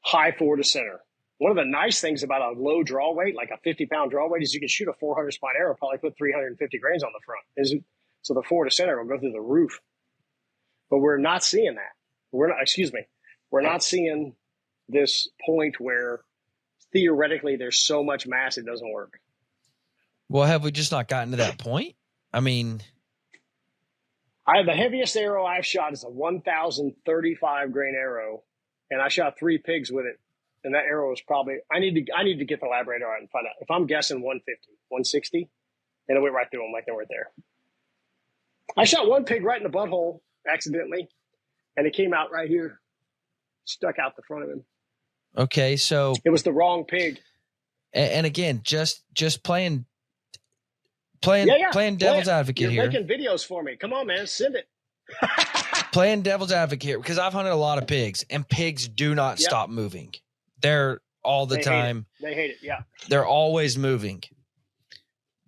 High forward to center. One of the nice things about a low draw weight, like a 50-pound draw weight, is you can shoot a 400 spine arrow, probably put 350 grains on the front. So the forward to center will go through the roof. But we're not seeing that. We're not seeing this point where theoretically there's so much mass it doesn't work. Well, have we just not gotten to that point? The heaviest arrow I've shot is a 1,035 grain arrow, and I shot 3 pigs with it. And that arrow was probably, I need to get the labradar out and find out. If I'm guessing 150, 160, and it went right through them like they weren't there. I shot one pig right in the butthole accidentally, and it came out right here, stuck out the front of him. Okay, so it was the wrong pig. And again, just playing devil's advocate here. You're making videos for me. Come on, man, send it. Playing devil's advocate here, because I've hunted a lot of pigs, and pigs do not stop moving. They're all the time. They hate it. Yeah. They're always moving.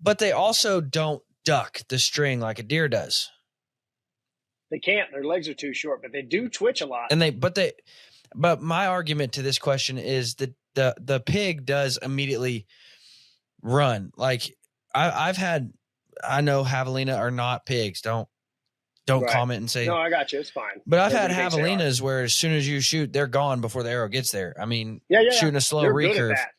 But they also don't duck the string like a deer does. They can't. Their legs are too short, but they do twitch a lot. But my argument to this question is that the pig does immediately run. Like I've had, I know javelina are not pigs. Don't Right. comment and say, no, I got you. It's fine. but I've had Everybody thinks they are. javelinas where as soon as you shoot, they're gone before the arrow gets there. I mean, Yeah. shooting a slow They're good at recurve. that.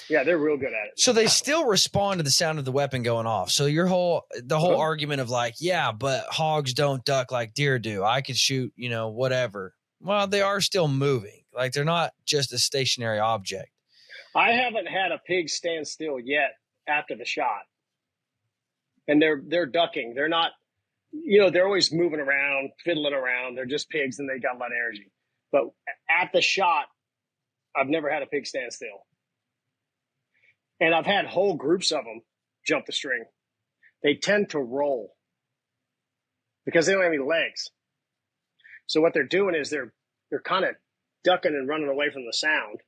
Yeah, they're real good at it. So they still respond to the sound of the weapon going off. So the whole argument of like, yeah, but hogs don't duck like deer do. I could shoot, whatever. Well, they are still moving. Like they're not just a stationary object. I haven't had a pig stand still yet after the shot. And they're ducking. They're not, they're always moving around, fiddling around. They're just pigs and they got a lot of energy. But at the shot, I've never had a pig stand still. And I've had whole groups of them jump the string. They tend to roll because they don't have any legs. So what they're doing is they're kind of ducking and running away from the sound.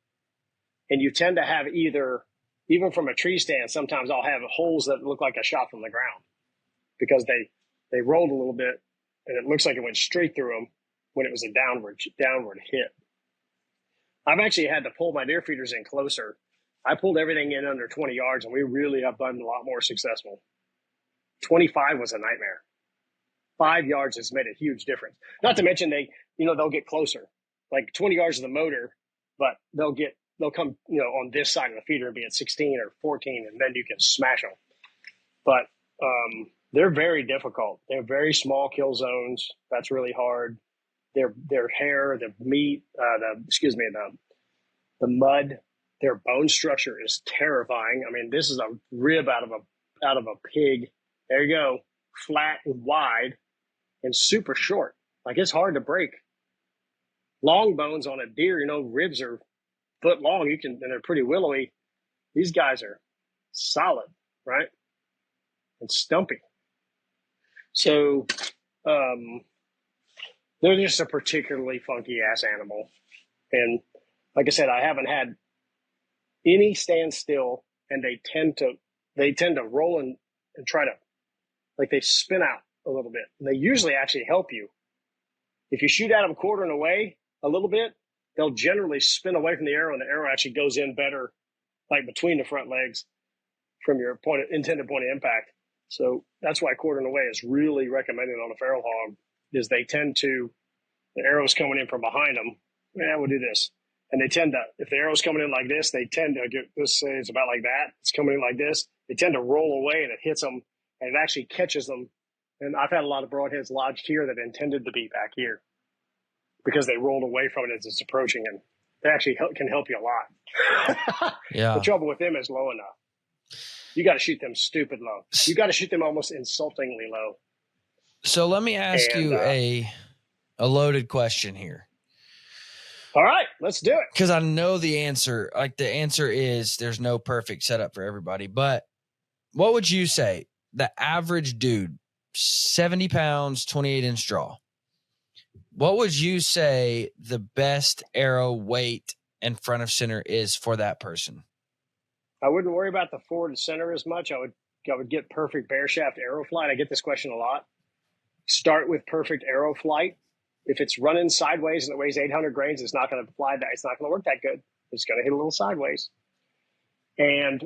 And you tend to have even from a tree stand, sometimes I'll have holes that look like a shot from the ground because they rolled a little bit and it looks like it went straight through them when it was a downward hit. I've actually had to pull my deer feeders in closer. I pulled everything in under 20 yards, and we really have been a lot more successful. 25 was a nightmare. 5 yards has made a huge difference. Not to mention they'll get closer, like 20 yards of the motor, but they'll come, on this side of the feeder and be at 16 or 14, and then you can smash them. But they're very difficult. They're very small kill zones. That's really hard. Their hair, the meat, the mud. Their bone structure is terrifying. I mean, this is a rib out of a pig. There you go, flat and wide, and super short. Like it's hard to break. Long bones on a deer, ribs are foot long. And they're pretty willowy. These guys are solid, right? And stumpy. So, they're just a particularly funky ass animal. And like I said, I haven't had any stand still, and they tend to roll and try to, like they spin out a little bit. And they usually actually help you. If you shoot at them quartering away a little bit, they'll generally spin away from the arrow, and the arrow actually goes in better, like between the front legs from your intended point of impact. So that's why quartering away is really recommended on a feral hog, is they tend to, the arrow's coming in from behind them. Yeah, we'll do this. And they tend to, if the arrow's coming in like this, they tend to get, let's say it's about like that. It's coming in like this. They tend to roll away and it hits them and it actually catches them. And I've had a lot of broadheads lodged here that intended to be back here because they rolled away from it as it's approaching, and they actually can help you a lot. Yeah. The trouble with them is low enough. You got to shoot them stupid low. You got to shoot them almost insultingly low. So let me ask you a loaded question here. All right, let's do it. Because I know the answer. Like the answer is there's no perfect setup for everybody. But what would you say the average dude, 70 pounds, 28-inch draw, what would you say the best arrow weight and front of center is for that person? I wouldn't worry about the forward and center as much. I would get perfect bear shaft arrow flight. I get this question a lot. Start with perfect arrow flight. If it's running sideways and it weighs 800 grains, it's not going to fly that. It's not going to work that good. It's going to hit a little sideways. And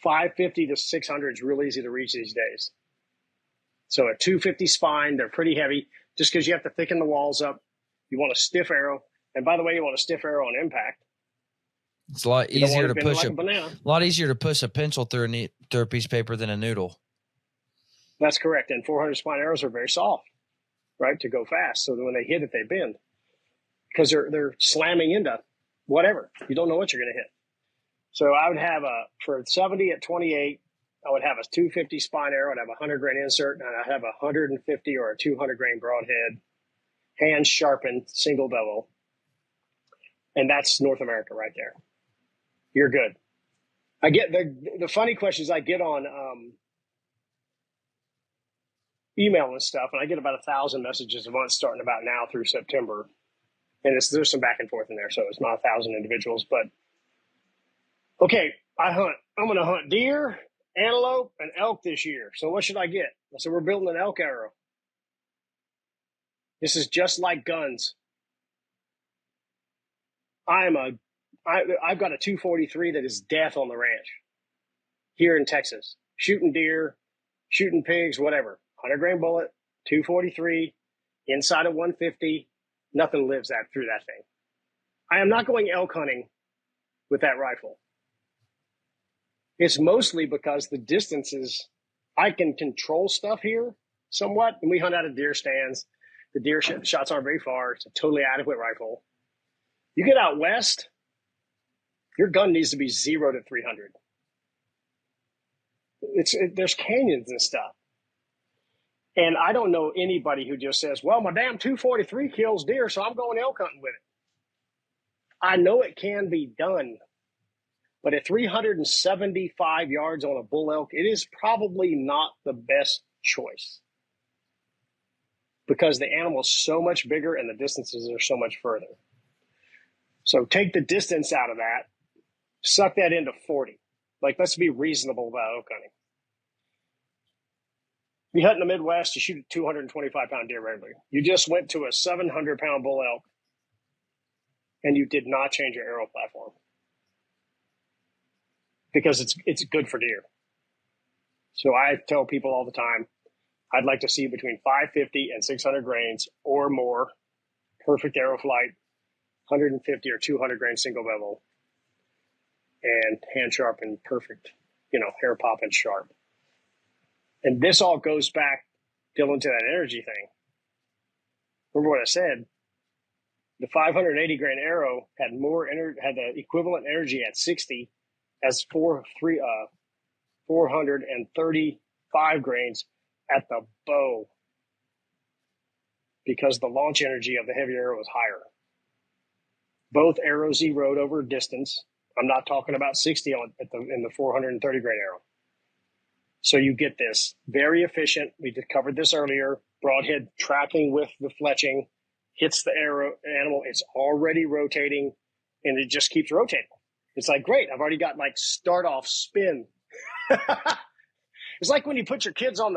550 to 600 is real easy to reach these days. So a 250 spine, they're pretty heavy. Just because you have to thicken the walls up, you want a stiff arrow. And by the way, you want a stiff arrow on impact. It's a lot easier to push a push a pencil through a piece of paper than a noodle. That's correct. And 400 spine arrows are very soft, right, to go fast. So that when they hit it, they bend because they're slamming into whatever. You don't know what you're going to hit. So I would have for 70 at 28, I would have a 250 spine arrow. I'd have a 100 grain insert, and I'd have a 150 or a 200 grain broadhead, hand sharpened, single bevel. And that's North America right there. You're good. I get the funny questions I get on email and stuff, and I get about 1,000 messages a month starting about now through September. And there's some back and forth in there, so it's not 1,000 individuals. But, okay, I'm going to hunt deer, antelope, and elk this year. So what should I get? So we're building an elk arrow. This is just like guns. I am a I've got a 243 that is death on the ranch here in Texas, shooting deer, shooting pigs, whatever. 100-grain bullet, 243, inside of 150. Nothing lives through that thing. I am not going elk hunting with that rifle. It's mostly because the distances, I can control stuff here somewhat, and we hunt out of deer stands. The deer shots aren't very far. It's a totally adequate rifle. You get out west, your gun needs to be 0 to 300. There's canyons and stuff. And I don't know anybody who just says, well, my damn 243 kills deer, so I'm going elk hunting with it. I know it can be done, but at 375 yards on a bull elk, it is probably not the best choice because the animal's so much bigger and the distances are so much further. So take the distance out of that, suck that into 40. Like, let's be reasonable about elk hunting. You hunt in the Midwest, you shoot a 225-pound deer regularly. You just went to a 700-pound bull elk, and you did not change your arrow platform because it's good for deer. So I tell people all the time, I'd like to see between 550 and 600 grains or more, perfect arrow flight, 150 or 200 grain single bevel, and hand sharp and perfect, hair pop and sharp. And this all goes back, Dylan, to that energy thing. Remember what I said? The 580 grain arrow had had the equivalent energy at 60 as 435 grains at the bow, because the launch energy of the heavy arrow was higher. Both arrows zeroed over distance. I'm not talking about 60 in the 430 grain arrow. So you get this very efficient. We covered this earlier. Broadhead tracking with the fletching, hits the animal. It's already rotating, and it just keeps rotating. It's like, great, I've already got start off spin. It's like when you put your kids on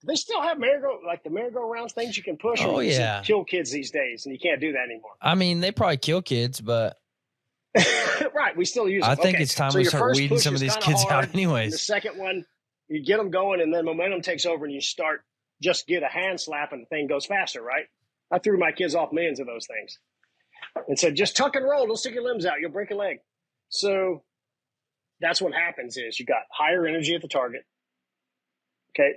they still have the merry-go-rounds things you can push. Oh, yeah. Kill kids these days, and you can't do that anymore. I mean, they probably kill kids, but right, we still use them. I think it's time we start weeding some of these kids out anyways. The second one, you get them going, and then momentum takes over, and you get a hand slap, and the thing goes faster, right? I threw my kids off millions of those things and said, just tuck and roll. Don't stick your limbs out. You'll break a leg. So that's what happens is you got higher energy at the target. Okay.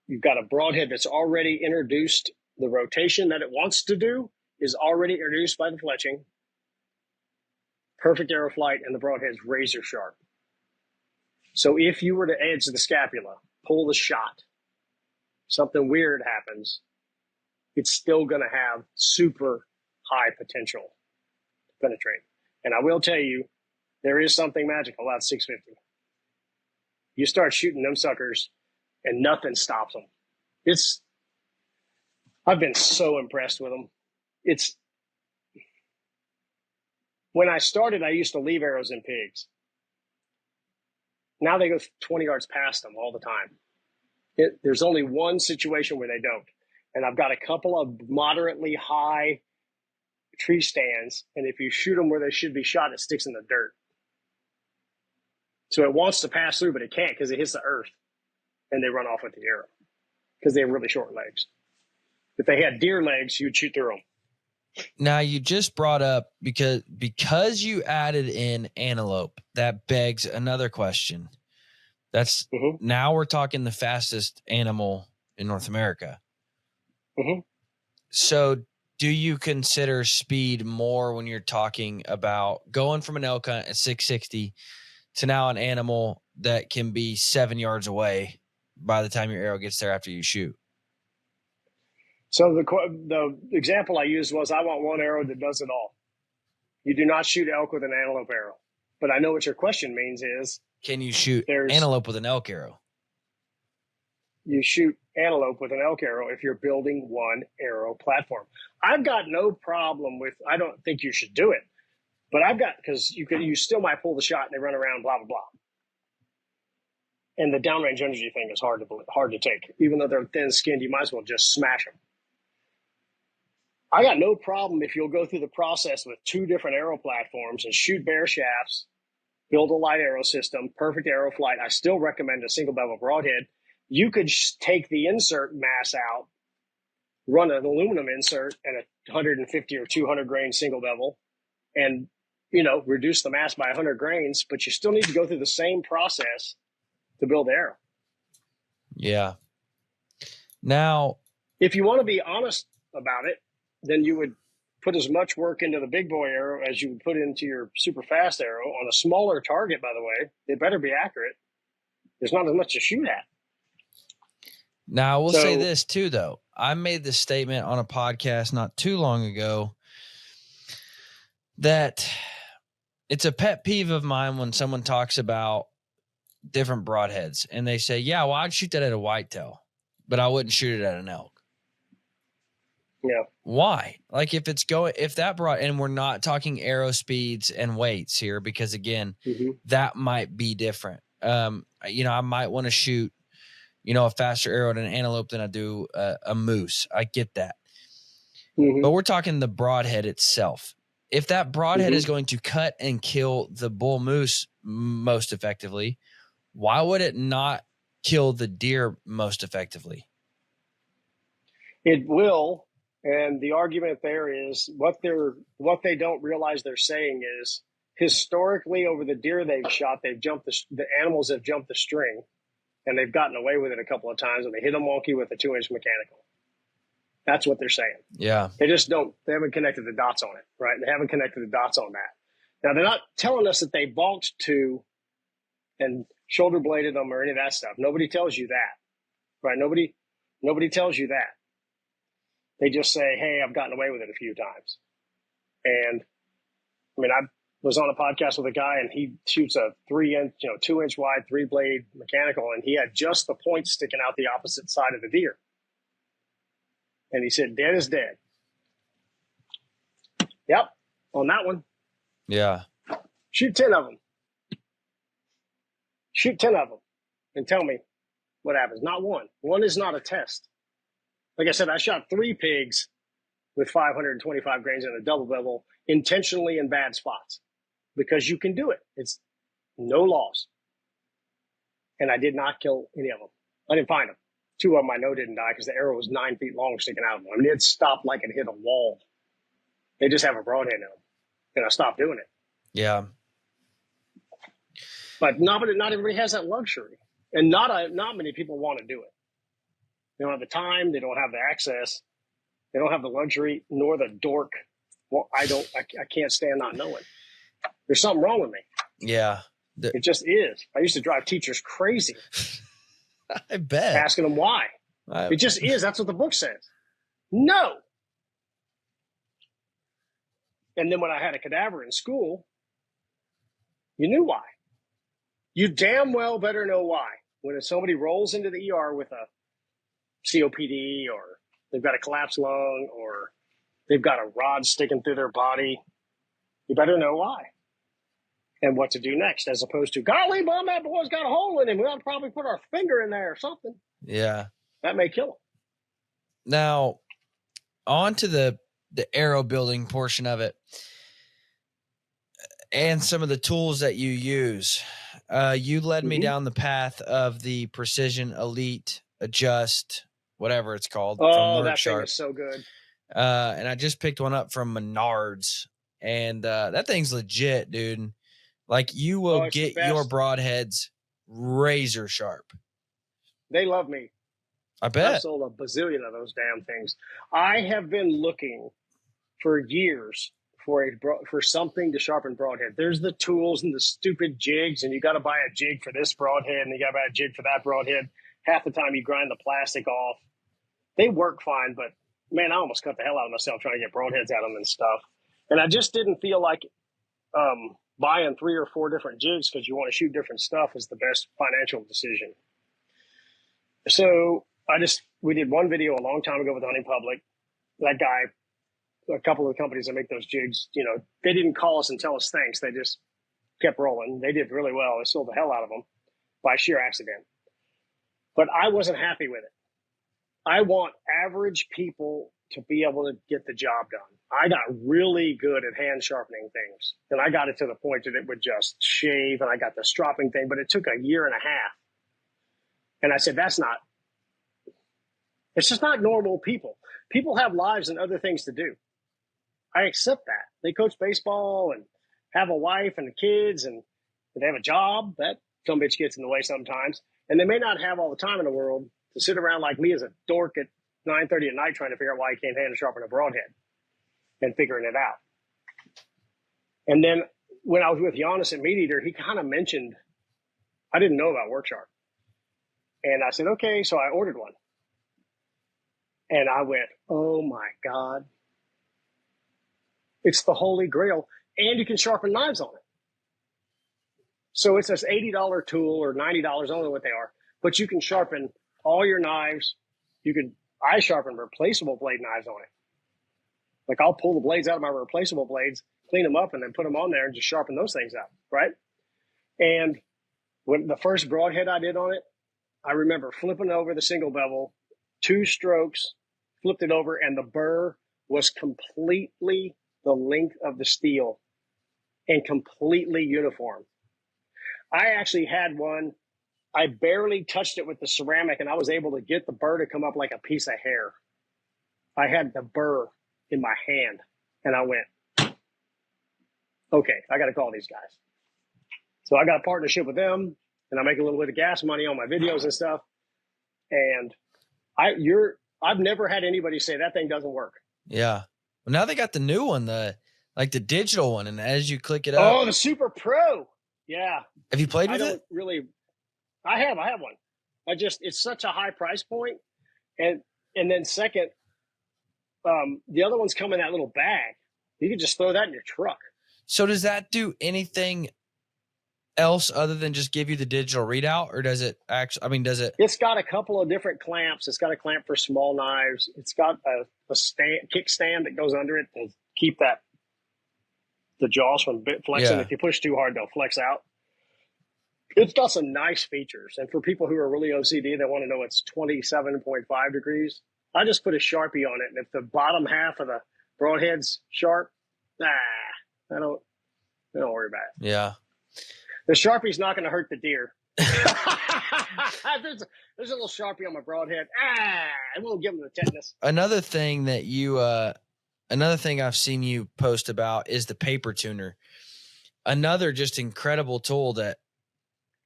You've got a broadhead that's already introduced. The rotation that it wants to do is already introduced by the fletching. Perfect arrow flight, and the broadhead's razor sharp. So if you were to edge the scapula, pull the shot, something weird happens, it's still going to have super high potential to penetrate. And I will tell you, there is something magical about 650. You start shooting them suckers, and nothing stops them. I've been so impressed with them. When I started, I used to leave arrows in pigs. Now they go 20 yards past them all the time. There's only one situation where they don't. And I've got a couple of moderately high tree stands. And if you shoot them where they should be shot, it sticks in the dirt. So it wants to pass through, but it can't because it hits the earth. And they run off with the arrow because they have really short legs. If they had deer legs, you'd shoot through them. Now, you just brought up, because you added in antelope, that begs another question. That's Now we're talking the fastest animal in North America. Mm-hmm. So do you consider speed more when you're talking about going from an elk hunt at 660 to now an animal that can be 7 yards away by the time your arrow gets there after you shoot? So the example I used was, I want one arrow that does it all. You do not shoot elk with an antelope arrow. But I know what your question means is, can you shoot antelope with an elk arrow? You shoot antelope with an elk arrow if you're building one arrow platform. I've got no problem with, I don't think you should do it, but because you still might pull the shot and they run around, blah, blah, blah. And the downrange energy thing is hard to take. Even though they're thin skinned, you might as well just smash them. I got no problem if you'll go through the process with 2 different arrow platforms and shoot bare shafts, build a light arrow system, perfect arrow flight. I still recommend a single bevel broadhead. You could take the insert mass out, run an aluminum insert and a 150 or 200 grain single bevel, and reduce the mass by 100 grains, but you still need to go through the same process to build the arrow. Yeah. Now, if you want to be honest about it, then you would put as much work into the big boy arrow as you would put into your super fast arrow on a smaller target, by the way. It better be accurate. There's not as much to shoot at. Now, I will say this too, though. I made this statement on a podcast not too long ago that it's a pet peeve of mine when someone talks about different broadheads and they say, yeah, well, I'd shoot that at a whitetail, but I wouldn't shoot it at an elk. Yeah. Why? Like if that broad, and we're not talking arrow speeds and weights here, because again, that might be different. I might want to shoot, a faster arrow at an antelope than I do a moose. I get that. But we're talking the broadhead itself. If that broadhead is going to cut and kill the bull moose most effectively, why would it not kill the deer most effectively? It will. And the argument there is what they don't realize they're saying is historically over the deer they've shot, the animals have jumped the string and they've gotten away with it a couple of times and they hit them wonky with a 2-inch mechanical. That's what they're saying. Yeah. They haven't connected the dots on it, right? They haven't connected the dots on that. Now they're not telling us that they balked to and shoulder bladed them or any of that stuff. Nobody tells you that, right? Nobody tells you that. They just say, hey, I've gotten away with it a few times. And I was on a podcast with a guy and he shoots a 2-inch wide, 3-blade mechanical. And he had just the point sticking out the opposite side of the deer. And he said, dead is dead. Yep. On that one. Yeah. Shoot 10 of them. Shoot 10 of them and tell me what happens. Not one. One is not a test. Like I said, I shot 3 pigs with 525 grains in a double bevel intentionally in bad spots because you can do it. It's no loss. And I did not kill any of them. I didn't find them. 2 of them I know didn't die because the arrow was 9 feet long sticking out of them. It stopped like it hit a wall. They just have a broadhead in them. And I stopped doing it. Yeah. But not everybody has that luxury. And not many people want to do it. They don't have the time. They don't have the access. They don't have the luxury nor the dork. Well, I can't stand not knowing. There's something wrong with me. Yeah. It just is. I used to drive teachers crazy. I bet. Asking them why. It just is. That's what the book says. No. And then when I had a cadaver in school, you knew why. You damn well better know why. When somebody rolls into the ER with a COPD or they've got a collapsed lung or they've got a rod sticking through their body, you better know why and what to do next, as opposed to, golly, Mom, that boy's got a hole in him. We ought to probably put our finger in there or something. Yeah. That may kill him. Now, on to the arrow building portion of it and some of the tools that you use. You led me down the path of the Precision Elite Adjust, whatever it's called. Oh, that thing is so good. And I just picked one up from Menards, and that thing's legit, dude. Like, you will get your broadheads razor sharp. They love me. I bet. I've sold a bazillion of those damn things. I have been looking for years for something to sharpen broadhead. There's the tools and the stupid jigs, and you got to buy a jig for this broadhead, and you got to buy a jig for that broadhead. Half the time you grind the plastic off. They work fine, but man, I almost cut the hell out of myself trying to get broadheads out of them and stuff. And I just didn't feel like buying 3 or 4 different jigs because you want to shoot different stuff is the best financial decision. So we did one video a long time ago with Hunting Public. That guy, a couple of the companies that make those jigs, they didn't call us and tell us thanks. They just kept rolling. They did really well. They sold the hell out of them by sheer accident. But I wasn't happy with it. I want average people to be able to get the job done. I got really good at hand sharpening things, and I got it to the point that it would just shave, and I got the stropping thing, but it took a year and a half. And I said, it's just not normal people. People have lives and other things to do. I accept that. They coach baseball and have a wife and kids, and they have a job. That some bitch gets in the way sometimes. And they may not have all the time in the world to sit around like me as a dork at 9:30 at night trying to figure out why you can't hand sharpen a broadhead and figuring it out. And then when I was with Giannis at Meat Eater, he kind of mentioned, I didn't know about WorkSharp. And I said, okay, so I ordered one. And I went, oh my God. It's the holy grail. And you can sharpen knives on it. So it's this $80 tool or $90, I don't know what they are, but you can sharpen all your knives. I sharpen replaceable blade knives on it. Like I'll pull the blades out of my replaceable blades, clean them up, and then put them on there and just sharpen those things out, right? And when the first broadhead I did on it, I remember flipping over the single bevel, 2 strokes, flipped it over, and the burr was completely the length of the steel and completely uniform. I actually had one, I barely touched it with the ceramic, and I was able to get the burr to come up like a piece of hair. I had the burr in my hand, and I went, okay, I got to call these guys. So I got a partnership with them, and I make a little bit of gas money on my videos and stuff. And I've never had anybody say that thing doesn't work. Yeah. Well, now they got the new one, the digital one, and as you click it up. Oh, the Super Pro. Yeah. Have you played with it? I have one. It's such a high price point. And then second, the other ones come in that little bag. You can just throw that in your truck. So does that do anything else other than just give you the digital readout, or does it actually, It's got a couple of different clamps. It's got a clamp for small knives. It's got a kickstand that goes under it to keep the jaws from flexing. Yeah. If you push too hard, they'll flex out. It's got some nice features. And for people who are really OCD, they want to know it's 27.5 degrees. I just put a Sharpie on it. And if the bottom half of the broadhead's sharp, don't worry about it. Yeah. The Sharpie's not going to hurt the deer. There's a little Sharpie on my broadhead. It won't give them the tetanus. Another thing I've seen you post about is the paper tuner. Another just incredible tool that.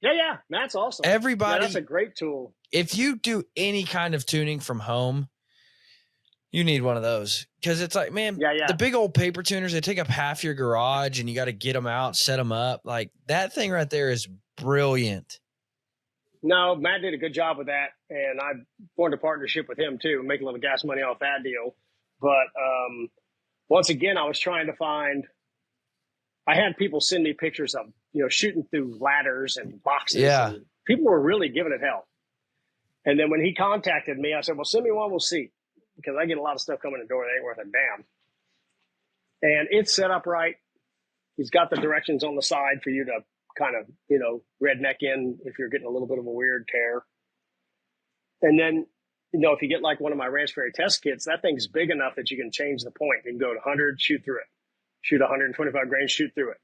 Yeah, that's awesome. That's a great tool. If you do any kind of tuning from home, you need one of those, because it's like, man, the big old paper tuners, they take up half your garage, and you got to get them out, set them up. Like that thing right there is brilliant. No, Matt did a good job with that, and I formed a partnership with him too, make a little gas money off that deal. But once again, I was trying to find. I had people send me pictures of shooting through ladders and boxes. Yeah, and people were really giving it hell. And then when he contacted me, I said, "Well, send me one, we'll see." Because I get a lot of stuff coming in the door that ain't worth a damn. And it's set up right. He's got the directions on the side for you to kind of, redneck in if you're getting a little bit of a weird tear. And then, if you get like one of my Ranch Fairy test kits, that thing's big enough that you can change the point. You can go to 100, shoot through it. Shoot 125 grains, shoot through it.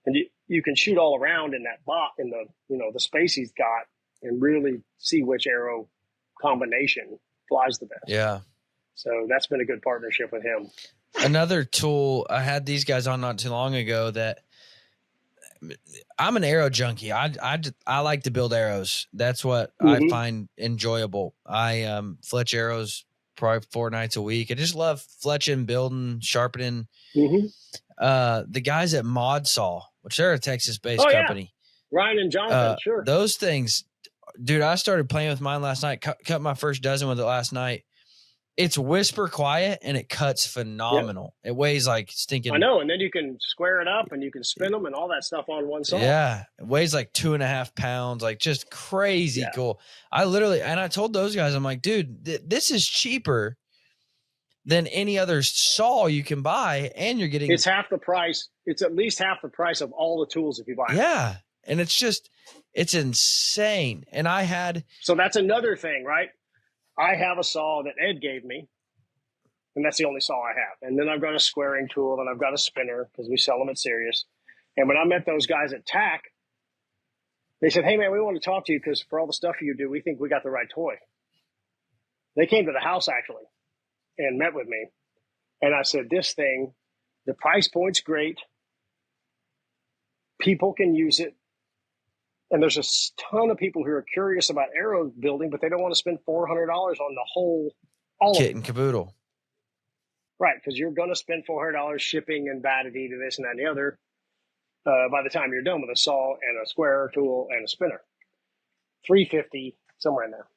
And you can shoot all around in that box, in the space he's got, and really see which arrow combination flies the best. Yeah. So that's been a good partnership with him. Another tool, I had these guys on not too long ago that I'm an arrow junkie. I like to build arrows. That's what I find enjoyable. I fletch arrows probably 4 nights a week. I just love fletching, building, sharpening. The guys at Mod Saw, which they're a Texas-based company. Ryan and Jonathan, sure. Those things, dude, I started playing with mine last night, cut my first dozen with it last night. It's whisper quiet, and it cuts phenomenal. Yep. It weighs like stinking. I know, and then you can square it up, and you can spin them and all that stuff on one saw. Yeah, it weighs like 2.5 pounds, like just crazy cool. I told those guys, I'm like, dude, this is cheaper than any other saw you can buy, and you're getting. It's half the price. It's at least half the price of all the tools if you buy them. Yeah, and it's insane. And so that's another thing, right? I have a saw that Ed gave me And that's the only saw I have. And then I've got a squaring tool, and I've got a spinner because we sell them at Sirius. And when I met those guys at TAC, they said, hey, man, we want to talk to you because for all the stuff you do, we think we got the right toy. They came to the house, actually, and met with me. And I said, this thing, the price point's great. People can use it. And there's a ton of people who are curious about arrow building, but they don't want to spend $400 on the whole kit and caboodle. Right, because you're going to spend $400 shipping and vanity to this and that and the other by the time you're done with a saw and a square tool and a spinner. $350, somewhere in there.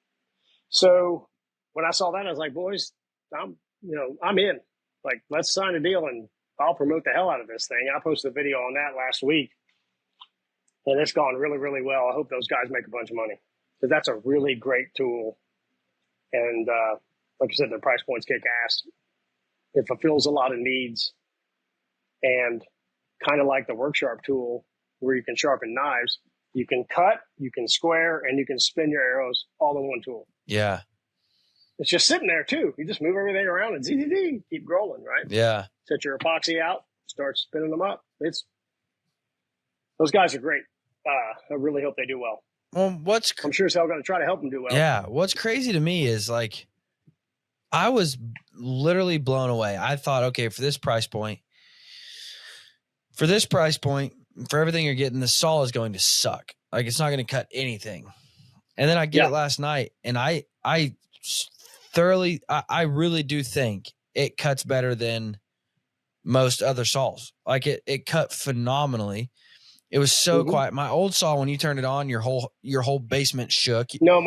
So when I saw that, I was like, boys, I'm in. Like, let's sign a deal and I'll promote the hell out of this thing. I posted a video on that last week, and it's gone really, really well. I hope those guys make a bunch of money because that's a really great tool. And like I said, the price points kick ass. It fulfills a lot of needs, and kind of like the Work Sharp tool where you can sharpen knives, you can cut, you can square, and you can spin your arrows all in one tool. Yeah. It's just sitting there too. You just move everything around and keep rolling, right? Yeah. Set your epoxy out, start spinning them up. Those guys are great. I really hope they do well. Well, I'm sure as hell going to try to help them do well. Yeah. What's crazy to me is like, I was literally blown away. I thought, okay, for this price point, for everything you're getting, the saw is going to suck. Like, it's not going to cut anything. And then I get it last night, and I really do think it cuts better than most other saws. Like, it cut phenomenally. It was so quiet. My old saw, when you turned it on, your whole basement shook. No,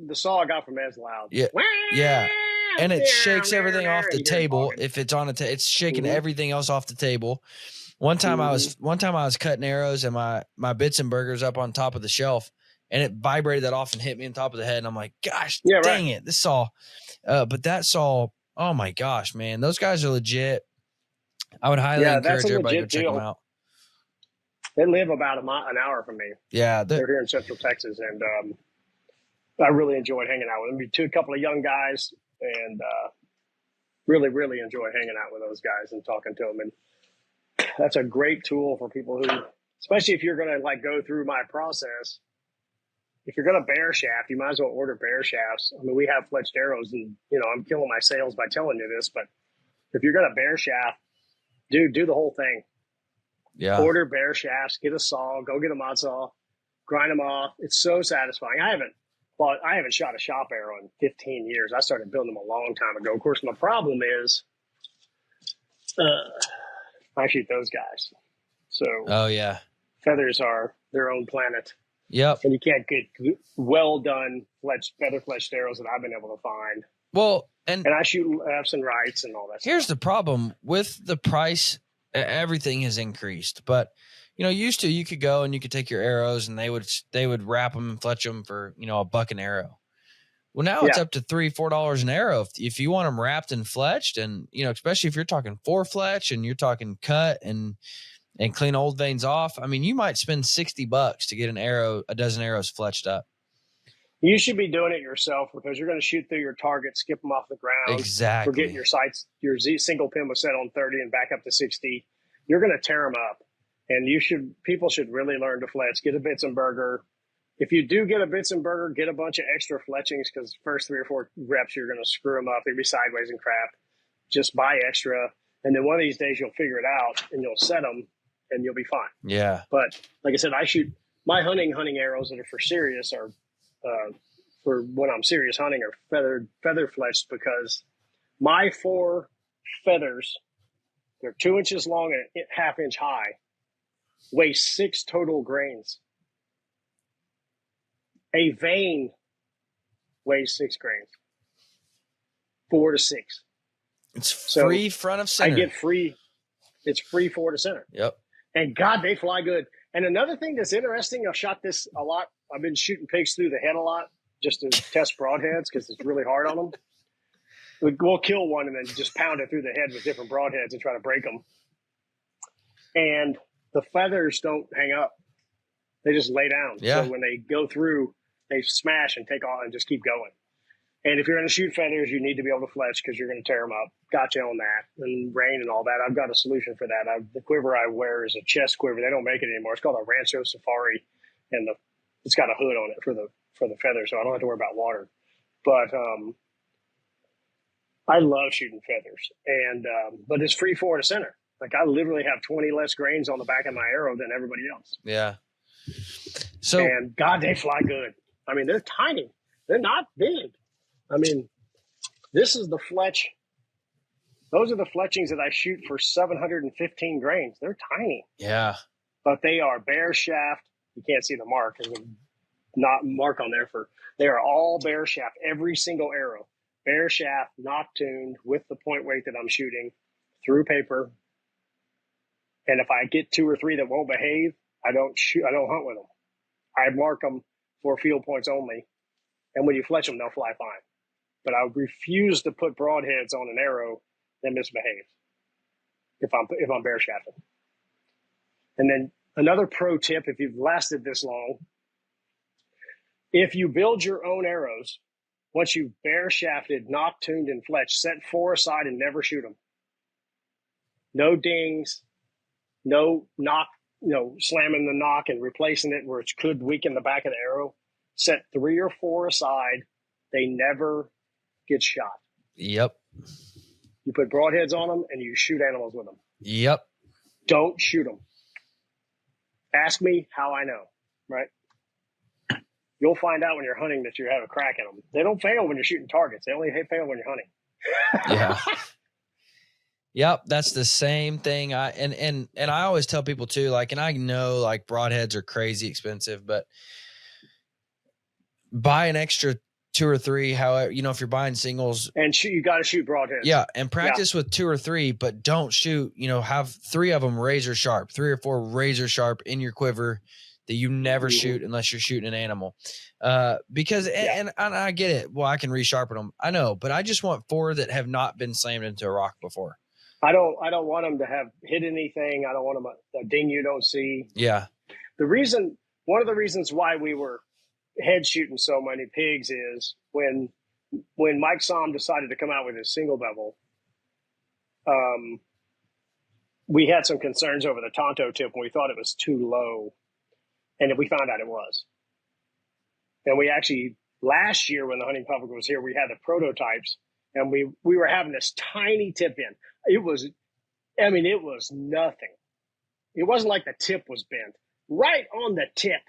the saw I got from Ed's loud. Yeah. Yeah. And it shakes everything off the table. If it's on it's shaking everything else off the table. One time I was cutting arrows, and my bits and burgers up on top of the shelf, and it vibrated that off and hit me on top of the head. And I'm like, gosh, dang it, this saw. But that saw, oh my gosh, man, those guys are legit. I would highly encourage everybody to check them out. They live about an hour from me. Yeah, they're here in Central Texas, and I really enjoyed hanging out with them. A couple of young guys, and really, really enjoy hanging out with those guys and talking to them. And that's a great tool for people who, especially if you're going to like go through my process. If you're going to bear shaft, you might as well order bear shafts. I mean, we have fletched arrows, and I'm killing my sales by telling you this, but if you're going to bear shaft, do the whole thing. Yeah. Order bear shafts, get a saw, go get a mod saw, grind them off. It's so satisfying. I haven't shot a shop arrow in 15 years. I started building them a long time ago. Of course, my problem is I shoot those guys. So feathers are their own planet. Yep. And you can't get well done feather fletched arrows that I've been able to find. Well, and I shoot lefts and rights and all that here's stuff. the problem with the price. Everything has increased, but used to, you could go and you could take your arrows and they would wrap them and fletch them for, $1 an arrow. Well, now it's up to $3-4 an arrow. If you want them wrapped and fletched, and, especially if you're talking 4-fletch and you're talking cut and clean old veins off, I mean, you might spend $60 to get a dozen arrows fletched up. You should be doing it yourself because you're going to shoot through your target, skip them off the ground. Exactly. Forget your sights. Your single pin was set on 30 and back up to 60. You're going to tear them up. And people should really learn to fletch. Get a Bitzenberger. If you do get a Bitzenberger, get a bunch of extra fletchings because the first 3 or 4 reps, you're going to screw them up. They'll be sideways and crap. Just buy extra. And then one of these days you'll figure it out and you'll set them and you'll be fine. Yeah. But like I said, I shoot my hunting arrows that are for serious are for when I'm serious hunting are feather fletched because my 4 feathers, they're 2 inches long and a ½ inch high, weigh 6 total grains. A vein weighs 6 grains, 4 to 6. It's free front of center. I get free. It's free 4 to center. Yep. And God, they fly good. And another thing that's interesting, I've shot this a lot. I've been shooting pigs through the head a lot just to test broadheads because it's really hard on them. We'll kill one and then just pound it through the head with different broadheads and try to break them. And the feathers don't hang up. They just lay down. Yeah. So when they go through, they smash and take off and just keep going. And if you're going to shoot feathers, you need to be able to fletch because you're going to tear them up. Gotcha on that. And rain and all that. I've got a solution for that. The quiver I wear is a chest quiver. They don't make it anymore. It's called a Rancho Safari, and it's got a hood on it for the feather, so I don't have to worry about water. But I love shooting feathers, and but it's free forward to center. Like I literally have 20 less grains on the back of my arrow than everybody else. Yeah. So and God, they fly good. I mean, they're tiny. They're not big. I mean, this is the fletch. Those are the fletchings that I shoot for 715 grains. They're tiny. Yeah. But they are bare shaft. You can't see the mark. There's not mark on there they are all bare shaft. Every single arrow, bare shaft, not tuned with the point weight that I'm shooting through paper. And if I get 2 or 3 that won't behave, I don't hunt with them. I mark them for field points only. And when you fletch them, they'll fly fine. But I refuse to put broadheads on an arrow that misbehaves if I'm bare shafting. And then another pro tip, if you've lasted this long, if you build your own arrows, once you've bare shafted, not tuned, and fletched, set 4 aside and never shoot them. No dings, no knock, slamming the knock and replacing it where it could weaken the back of the arrow. Set 3 or 4 aside. They never get shot. Yep. You put broadheads on them and you shoot animals with them. Yep. Don't shoot them. Ask me how I know, right? You'll find out when you're hunting that you have a crack in them. They don't fail when you're shooting targets. They only fail when you're hunting. Yeah. Yep, that's the same thing. And I always tell people too, like, and I know like broadheads are crazy expensive, but buy an extra 2 or 3. However, if you're buying singles, and you got to shoot broadheads. Yeah, and practice with 2 or 3, but don't shoot. Have 3 of them razor sharp, 3 or 4 razor sharp in your quiver that you never shoot unless you're shooting an animal. Because and I get it. Well, I can resharpen them. I know, but I just want 4 that have not been slammed into a rock before. I don't want them to have hit anything. I don't want them a ding you don't see. Yeah. One of the reasons why we were head shooting so many pigs is when Mike Somm decided to come out with his single bevel, we had some concerns over the Tonto tip and we thought it was too low. And we found out it was. And we actually, last year when the hunting public was here, we had the prototypes and we were having this tiny tip in. It was nothing. It wasn't like the tip was bent. Right on the tip,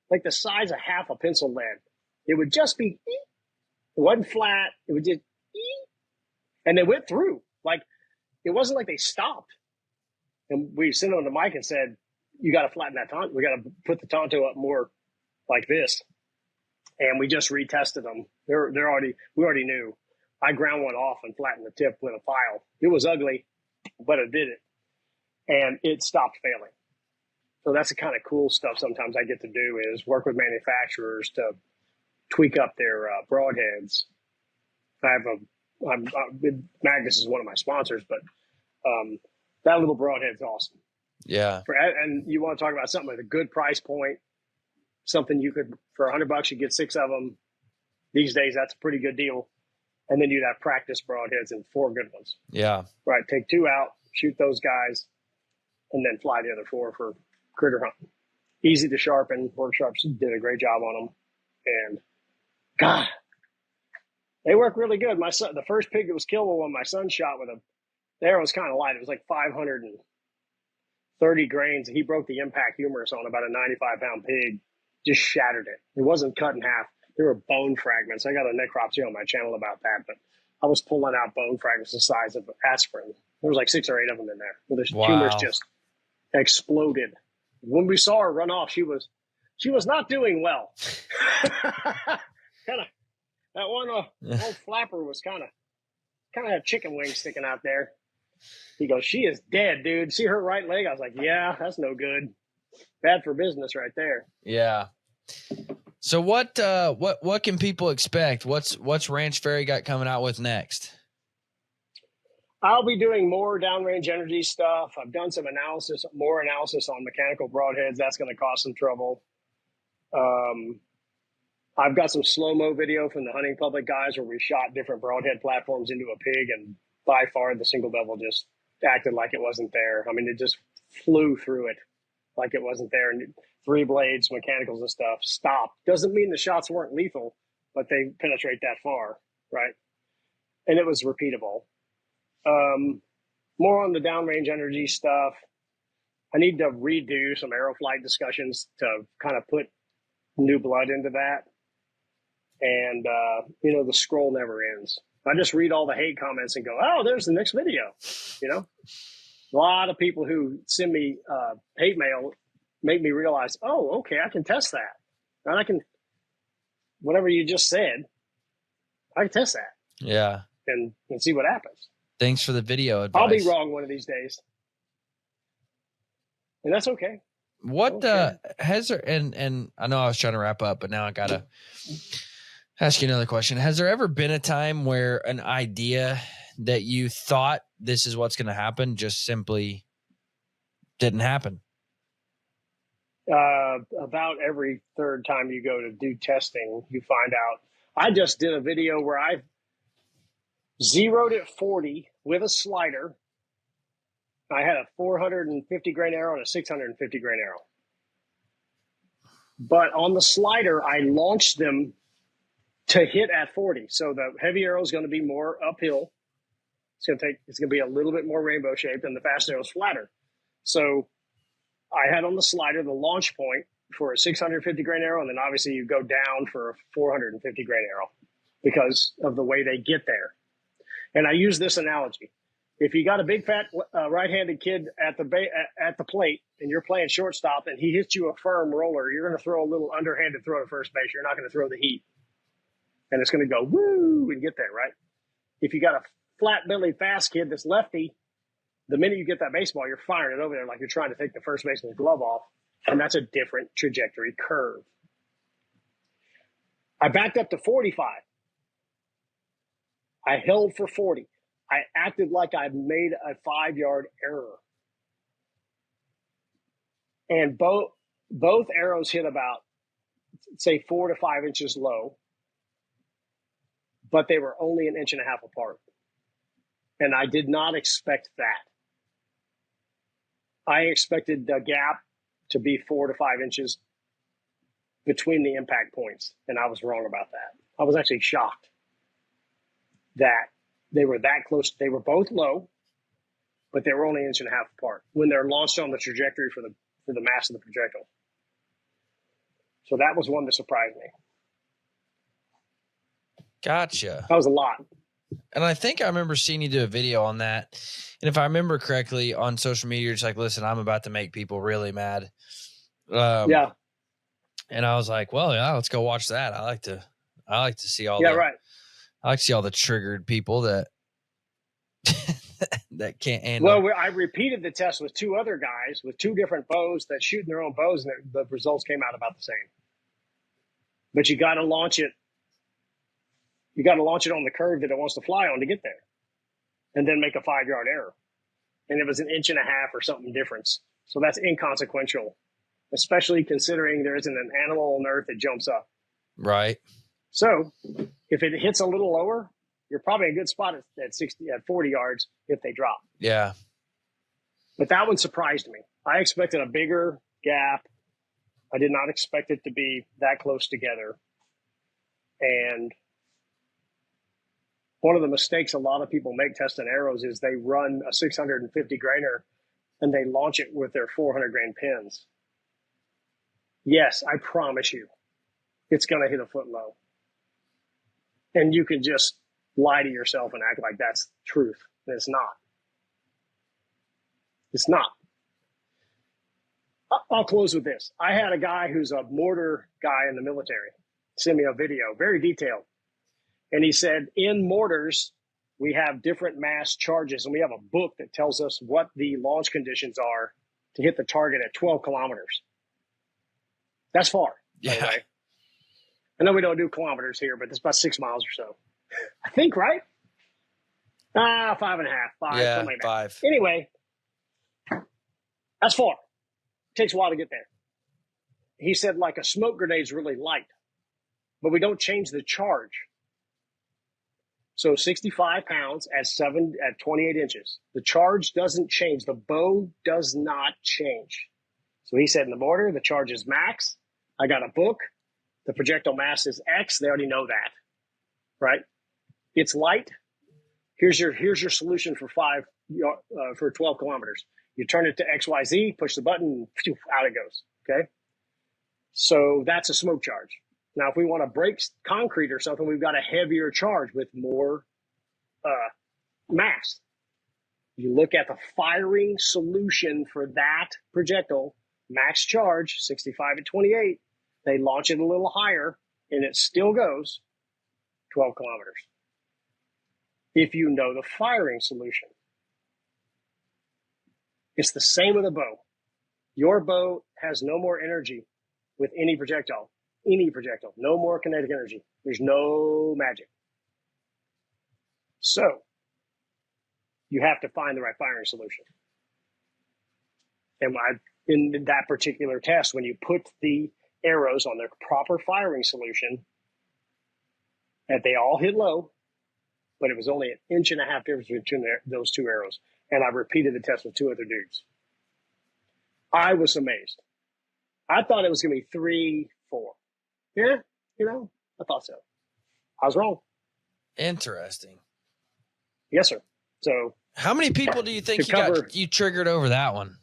like the size of half a pencil lead. It would just be, it wasn't flat. It would just, and they went through. Like, it wasn't like they stopped. And we sent them to Mike and said, you got to flatten that Tonto. We got to put the Tonto up more like this. And we just retested them. We already knew. I ground one off and flattened the tip with a file. It was ugly, but it did it. And it stopped failing. So that's the kind of cool stuff sometimes I get to do is work with manufacturers to tweak up their broadheads. Magnus is one of my sponsors, but that little broadhead's awesome. Yeah. And you want to talk about something with a good price point, something you could, for $100, you get 6 of them. These days, that's a pretty good deal. And then you'd have practice broadheads and 4 good ones. Yeah. Right. Take 2 out, shoot those guys, and then fly the other 4 for critter hunting. Easy to sharpen. Workshops did a great job on them. And God, they work really good. My son, the first pig that was killed, one my son shot with the arrow was kind of light. It was like 530 grains. And he broke the impact humerus on about a 95-pound pig, just shattered it. It wasn't cut in half. There were bone fragments. I got a necropsy on my channel about that, but I was pulling out bone fragments the size of aspirin. There was like 6 or 8 of them in there. Where the humerus just exploded. When we saw her run off, she was not doing well. Kind of that one old flapper was kind of had chicken wings sticking out there. He goes, "She is dead, dude. See her right leg?" I was like, "Yeah, that's no good. Bad for business right there." Yeah. So what can people expect? What's Ranch Fairy got coming out with next? I'll be doing more downrange energy stuff. I've done some more analysis on mechanical broadheads. That's going to cause some trouble. I've got some slow-mo video from the hunting public guys where we shot different broadhead platforms into a pig, and by far the single bevel just acted like it wasn't there. I mean, it just flew through it like it wasn't there. And 3 blades, mechanicals and stuff stopped. Doesn't mean the shots weren't lethal, but they penetrate that far, right? And it was repeatable. More on the downrange energy stuff. I need to redo some arrow flight discussions to kind of put new blood into that. And, the scroll never ends. I just read all the hate comments and go, oh, there's the next video. A lot of people who send me hate mail make me realize, oh, okay, I can test that. And I can, whatever you just said, I can test that. Yeah. And see what happens. Thanks for the video advice. I'll be wrong one of these days. And that's okay. What has there, and I know I was trying to wrap up, but now I got to ask you another question. Has there ever been a time where an idea that you thought this is what's going to happen just simply didn't happen? About every third time you go to do testing, you find out. I just did a video where I zeroed at 40 with a slider. I had a 450 grain arrow and a 650 grain arrow. But on the slider, I launched them to hit at 40. So the heavy arrow is going to be more uphill. It's going to be a little bit more rainbow shaped, and the fast arrow is flatter. So I had on the slider the launch point for a 650 grain arrow, and then obviously you go down for a 450 grain arrow because of the way they get there. And I use this analogy. If you got a big fat right-handed kid at the plate and you're playing shortstop and he hits you a firm roller, you're going to throw a little underhanded throw to first base. You're not going to throw the heat. And it's going to go woo and get there, right? If you got a flat-bellied fast kid that's lefty, the minute you get that baseball, you're firing it over there like you're trying to take the first baseman's glove off. And that's a different trajectory curve. I backed up to 45. I held for 40. I acted like I made a 5-yard error. And both arrows hit about, say, 4 to 5 inches low, but they were only 1.5 inches apart. And I did not expect that. I expected the gap to be 4 to 5 inches between the impact points, and I was wrong about that. I was actually shocked that they were that close. They were both low, but they were only 1.5 inches apart when they're launched on the trajectory for the mass of the projectile. So that was one that surprised me. Gotcha. That was a lot. And I think I remember seeing you do a video on that. And if I remember correctly, on social media, you're just like, listen, I'm about to make people really mad. Yeah. And I was like, well, yeah, let's go watch that. I like to see all right. I like to see all the triggered people that that can't handle. Well, I repeated the test with 2 other guys with 2 different bows that shoot in their own bows, and the results came out about the same. But you got to launch it. You got to launch it on the curve that it wants to fly on to get there, and then make a 5-yard error. And it was 1.5 inches or something difference. So that's inconsequential, especially considering there isn't an animal on earth that jumps up. Right. So if it hits a little lower, you're probably in a good spot at 40 yards if they drop. Yeah. But that one surprised me. I expected a bigger gap. I did not expect it to be that close together. And one of the mistakes a lot of people make testing arrows is they run a 650 grainer and they launch it with their 400 grain pins. Yes, I promise you, it's going to hit a foot low. And you can just lie to yourself and act like that's truth. And it's not. It's not. I'll close with this. I had a guy who's a mortar guy in the military send me a video, very detailed. And he said, in mortars, we have different mass charges, and we have a book that tells us what the launch conditions are to hit the target at 12 kilometers. That's far, by the way. I know we don't do kilometers here, but it's about 6 miles or so. I think, right? 5.5, 5, yeah, something like that. 5. Anyway, that's far. It takes a while to get there. He said, like a smoke grenade's really light. but we don't change the charge. So 65 pounds at 28 inches. The charge doesn't change. The bow does not change. So he said in the mortar, the charge is max. I got a book. The projectile mass is X. They already know that, right? It's light. Here's your solution for 12 kilometers. You turn it to XYZ, push the button, and phew, out it goes. Okay. So that's a smoke charge. Now, if we want to break concrete or something, we've got a heavier charge with more mass. You look at the firing solution for that projectile, max charge, 65 at 28. They launch it a little higher, and it still goes 12 kilometers. If you know the firing solution. It's the same with a bow. Your bow has no more energy with any projectile, no more kinetic energy. There's no magic. So you have to find the right firing solution. And in that particular test, when you put the arrows on their proper firing solution, and they all hit low, but it was only 1.5 inches difference between those two arrows. And I repeated the test with 2 other dudes. I was amazed. I thought it was going to be 3, 4. Yeah, I thought so. I was wrong. Interesting. Yes, sir. So, how many people do you think you triggered over that one?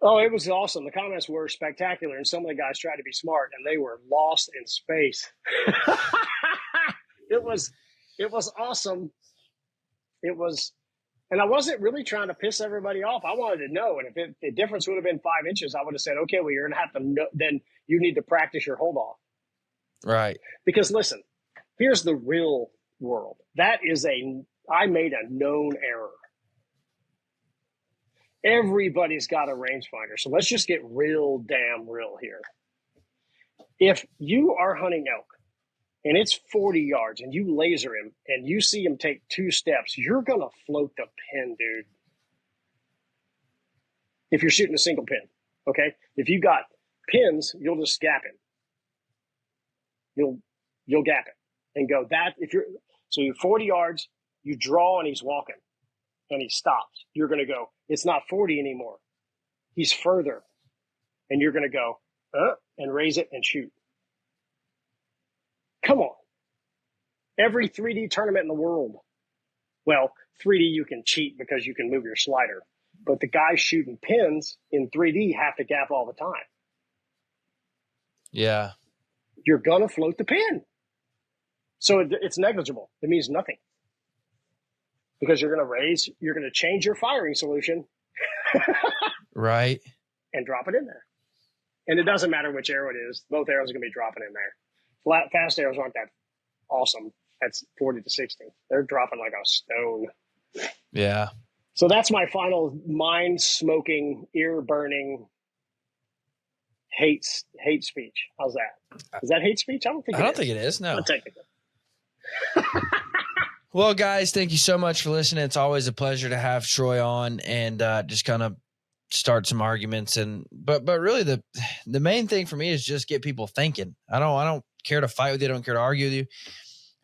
Oh, it was awesome. The comments were spectacular, and some of the guys tried to be smart, and they were lost in space. It was awesome. It was, and I wasn't really trying to piss everybody off. I wanted to know, and if the difference would have been 5 inches, I would have said, okay, well, you're going to have to know, then you need to practice your hold off. Right. Because listen, here's the real world. I made a known error. Everybody's got a rangefinder. So let's just get real damn real here. If you are hunting elk and it's 40 yards and you laser him and you see him take 2 steps, you're going to float the pin, dude. If you're shooting a single pin, okay? If you got pins, you'll just gap him. You'll gap it and go that. So you're 40 yards, you draw and he's walking and he stops. You're going to go, it's not 40 anymore. He's further. And you're going to go, and raise it and shoot. Come on. Every 3D tournament in the world. Well, 3D you can cheat because you can move your slider. But the guys shooting pins in 3D have to gap all the time. Yeah. You're going to float the pin. So it's negligible. It means nothing. Because you're going to change your firing solution. Right. And drop it in there. And it doesn't matter which arrow it is. Both arrows are going to be dropping in there. Fast arrows aren't that awesome. That's 40 to 60. They're dropping like a stone. Yeah. So that's my final mind-smoking, ear-burning hate speech. How's that? Is that hate speech? I don't think it is. No. Technically. Well, guys, thank you so much for listening. It's always a pleasure to have Troy on and just kind of start some arguments. But really the main thing for me is just get people thinking. I don't care to fight with you. I don't care to argue with you.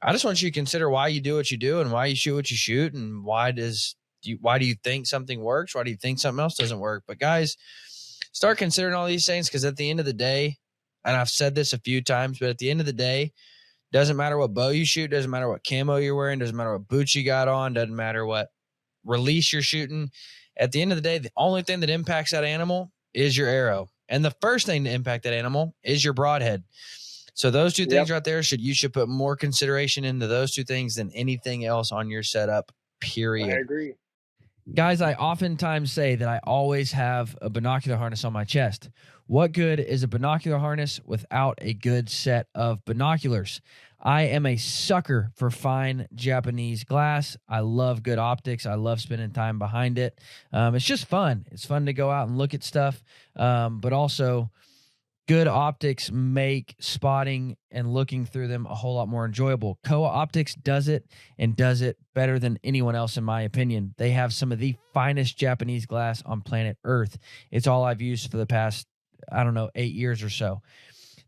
I just want you to consider why you do what you do and why you shoot what you shoot and why do you think something works? Why do you think something else doesn't work? But guys, start considering all these things because at the end of the day, and I've said this a few times, but at the end of the day, doesn't matter what bow you shoot, doesn't matter what camo you're wearing, doesn't matter what boots you got on, doesn't matter what release you're shooting. At the end of the day, the only thing that impacts that animal is your arrow. And the first thing to impact that animal is your broadhead. So those two things right there, you should put more consideration into those two things than anything else on your setup, period. I agree. Guys, I oftentimes say that I always have a binocular harness on my chest. What good is a binocular harness without a good set of binoculars? I am a sucker for fine Japanese glass. I love good optics. I love spending time behind it. It's just fun. It's fun to go out and look at stuff, but also good optics make spotting and looking through them a whole lot more enjoyable. Kowa Optics does it and does it better than anyone else, in my opinion. They have some of the finest Japanese glass on planet Earth. It's all I've used for the past, 8 years or so.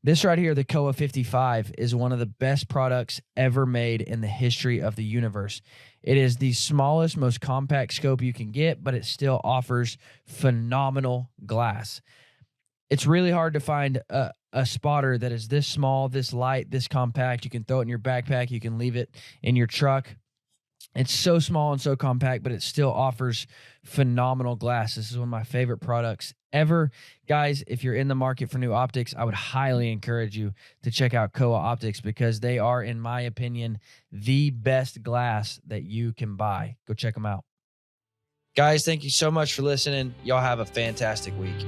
This right here, the Kowa 55, is one of the best products ever made in the history of the universe. It is the smallest, most compact scope you can get, but it still offers phenomenal glass. It's really hard to find a spotter that is this small, this light, this compact. You can throw it in your backpack. You can leave it in your truck. It's so small and so compact, but it still offers phenomenal glass. This is one of my favorite products ever. Guys, if you're in the market for new optics, I would highly encourage you to check out Kowa Optics because they are, in my opinion, the best glass that you can buy. Go check them out. Guys, thank you so much for listening. Y'all have a fantastic week.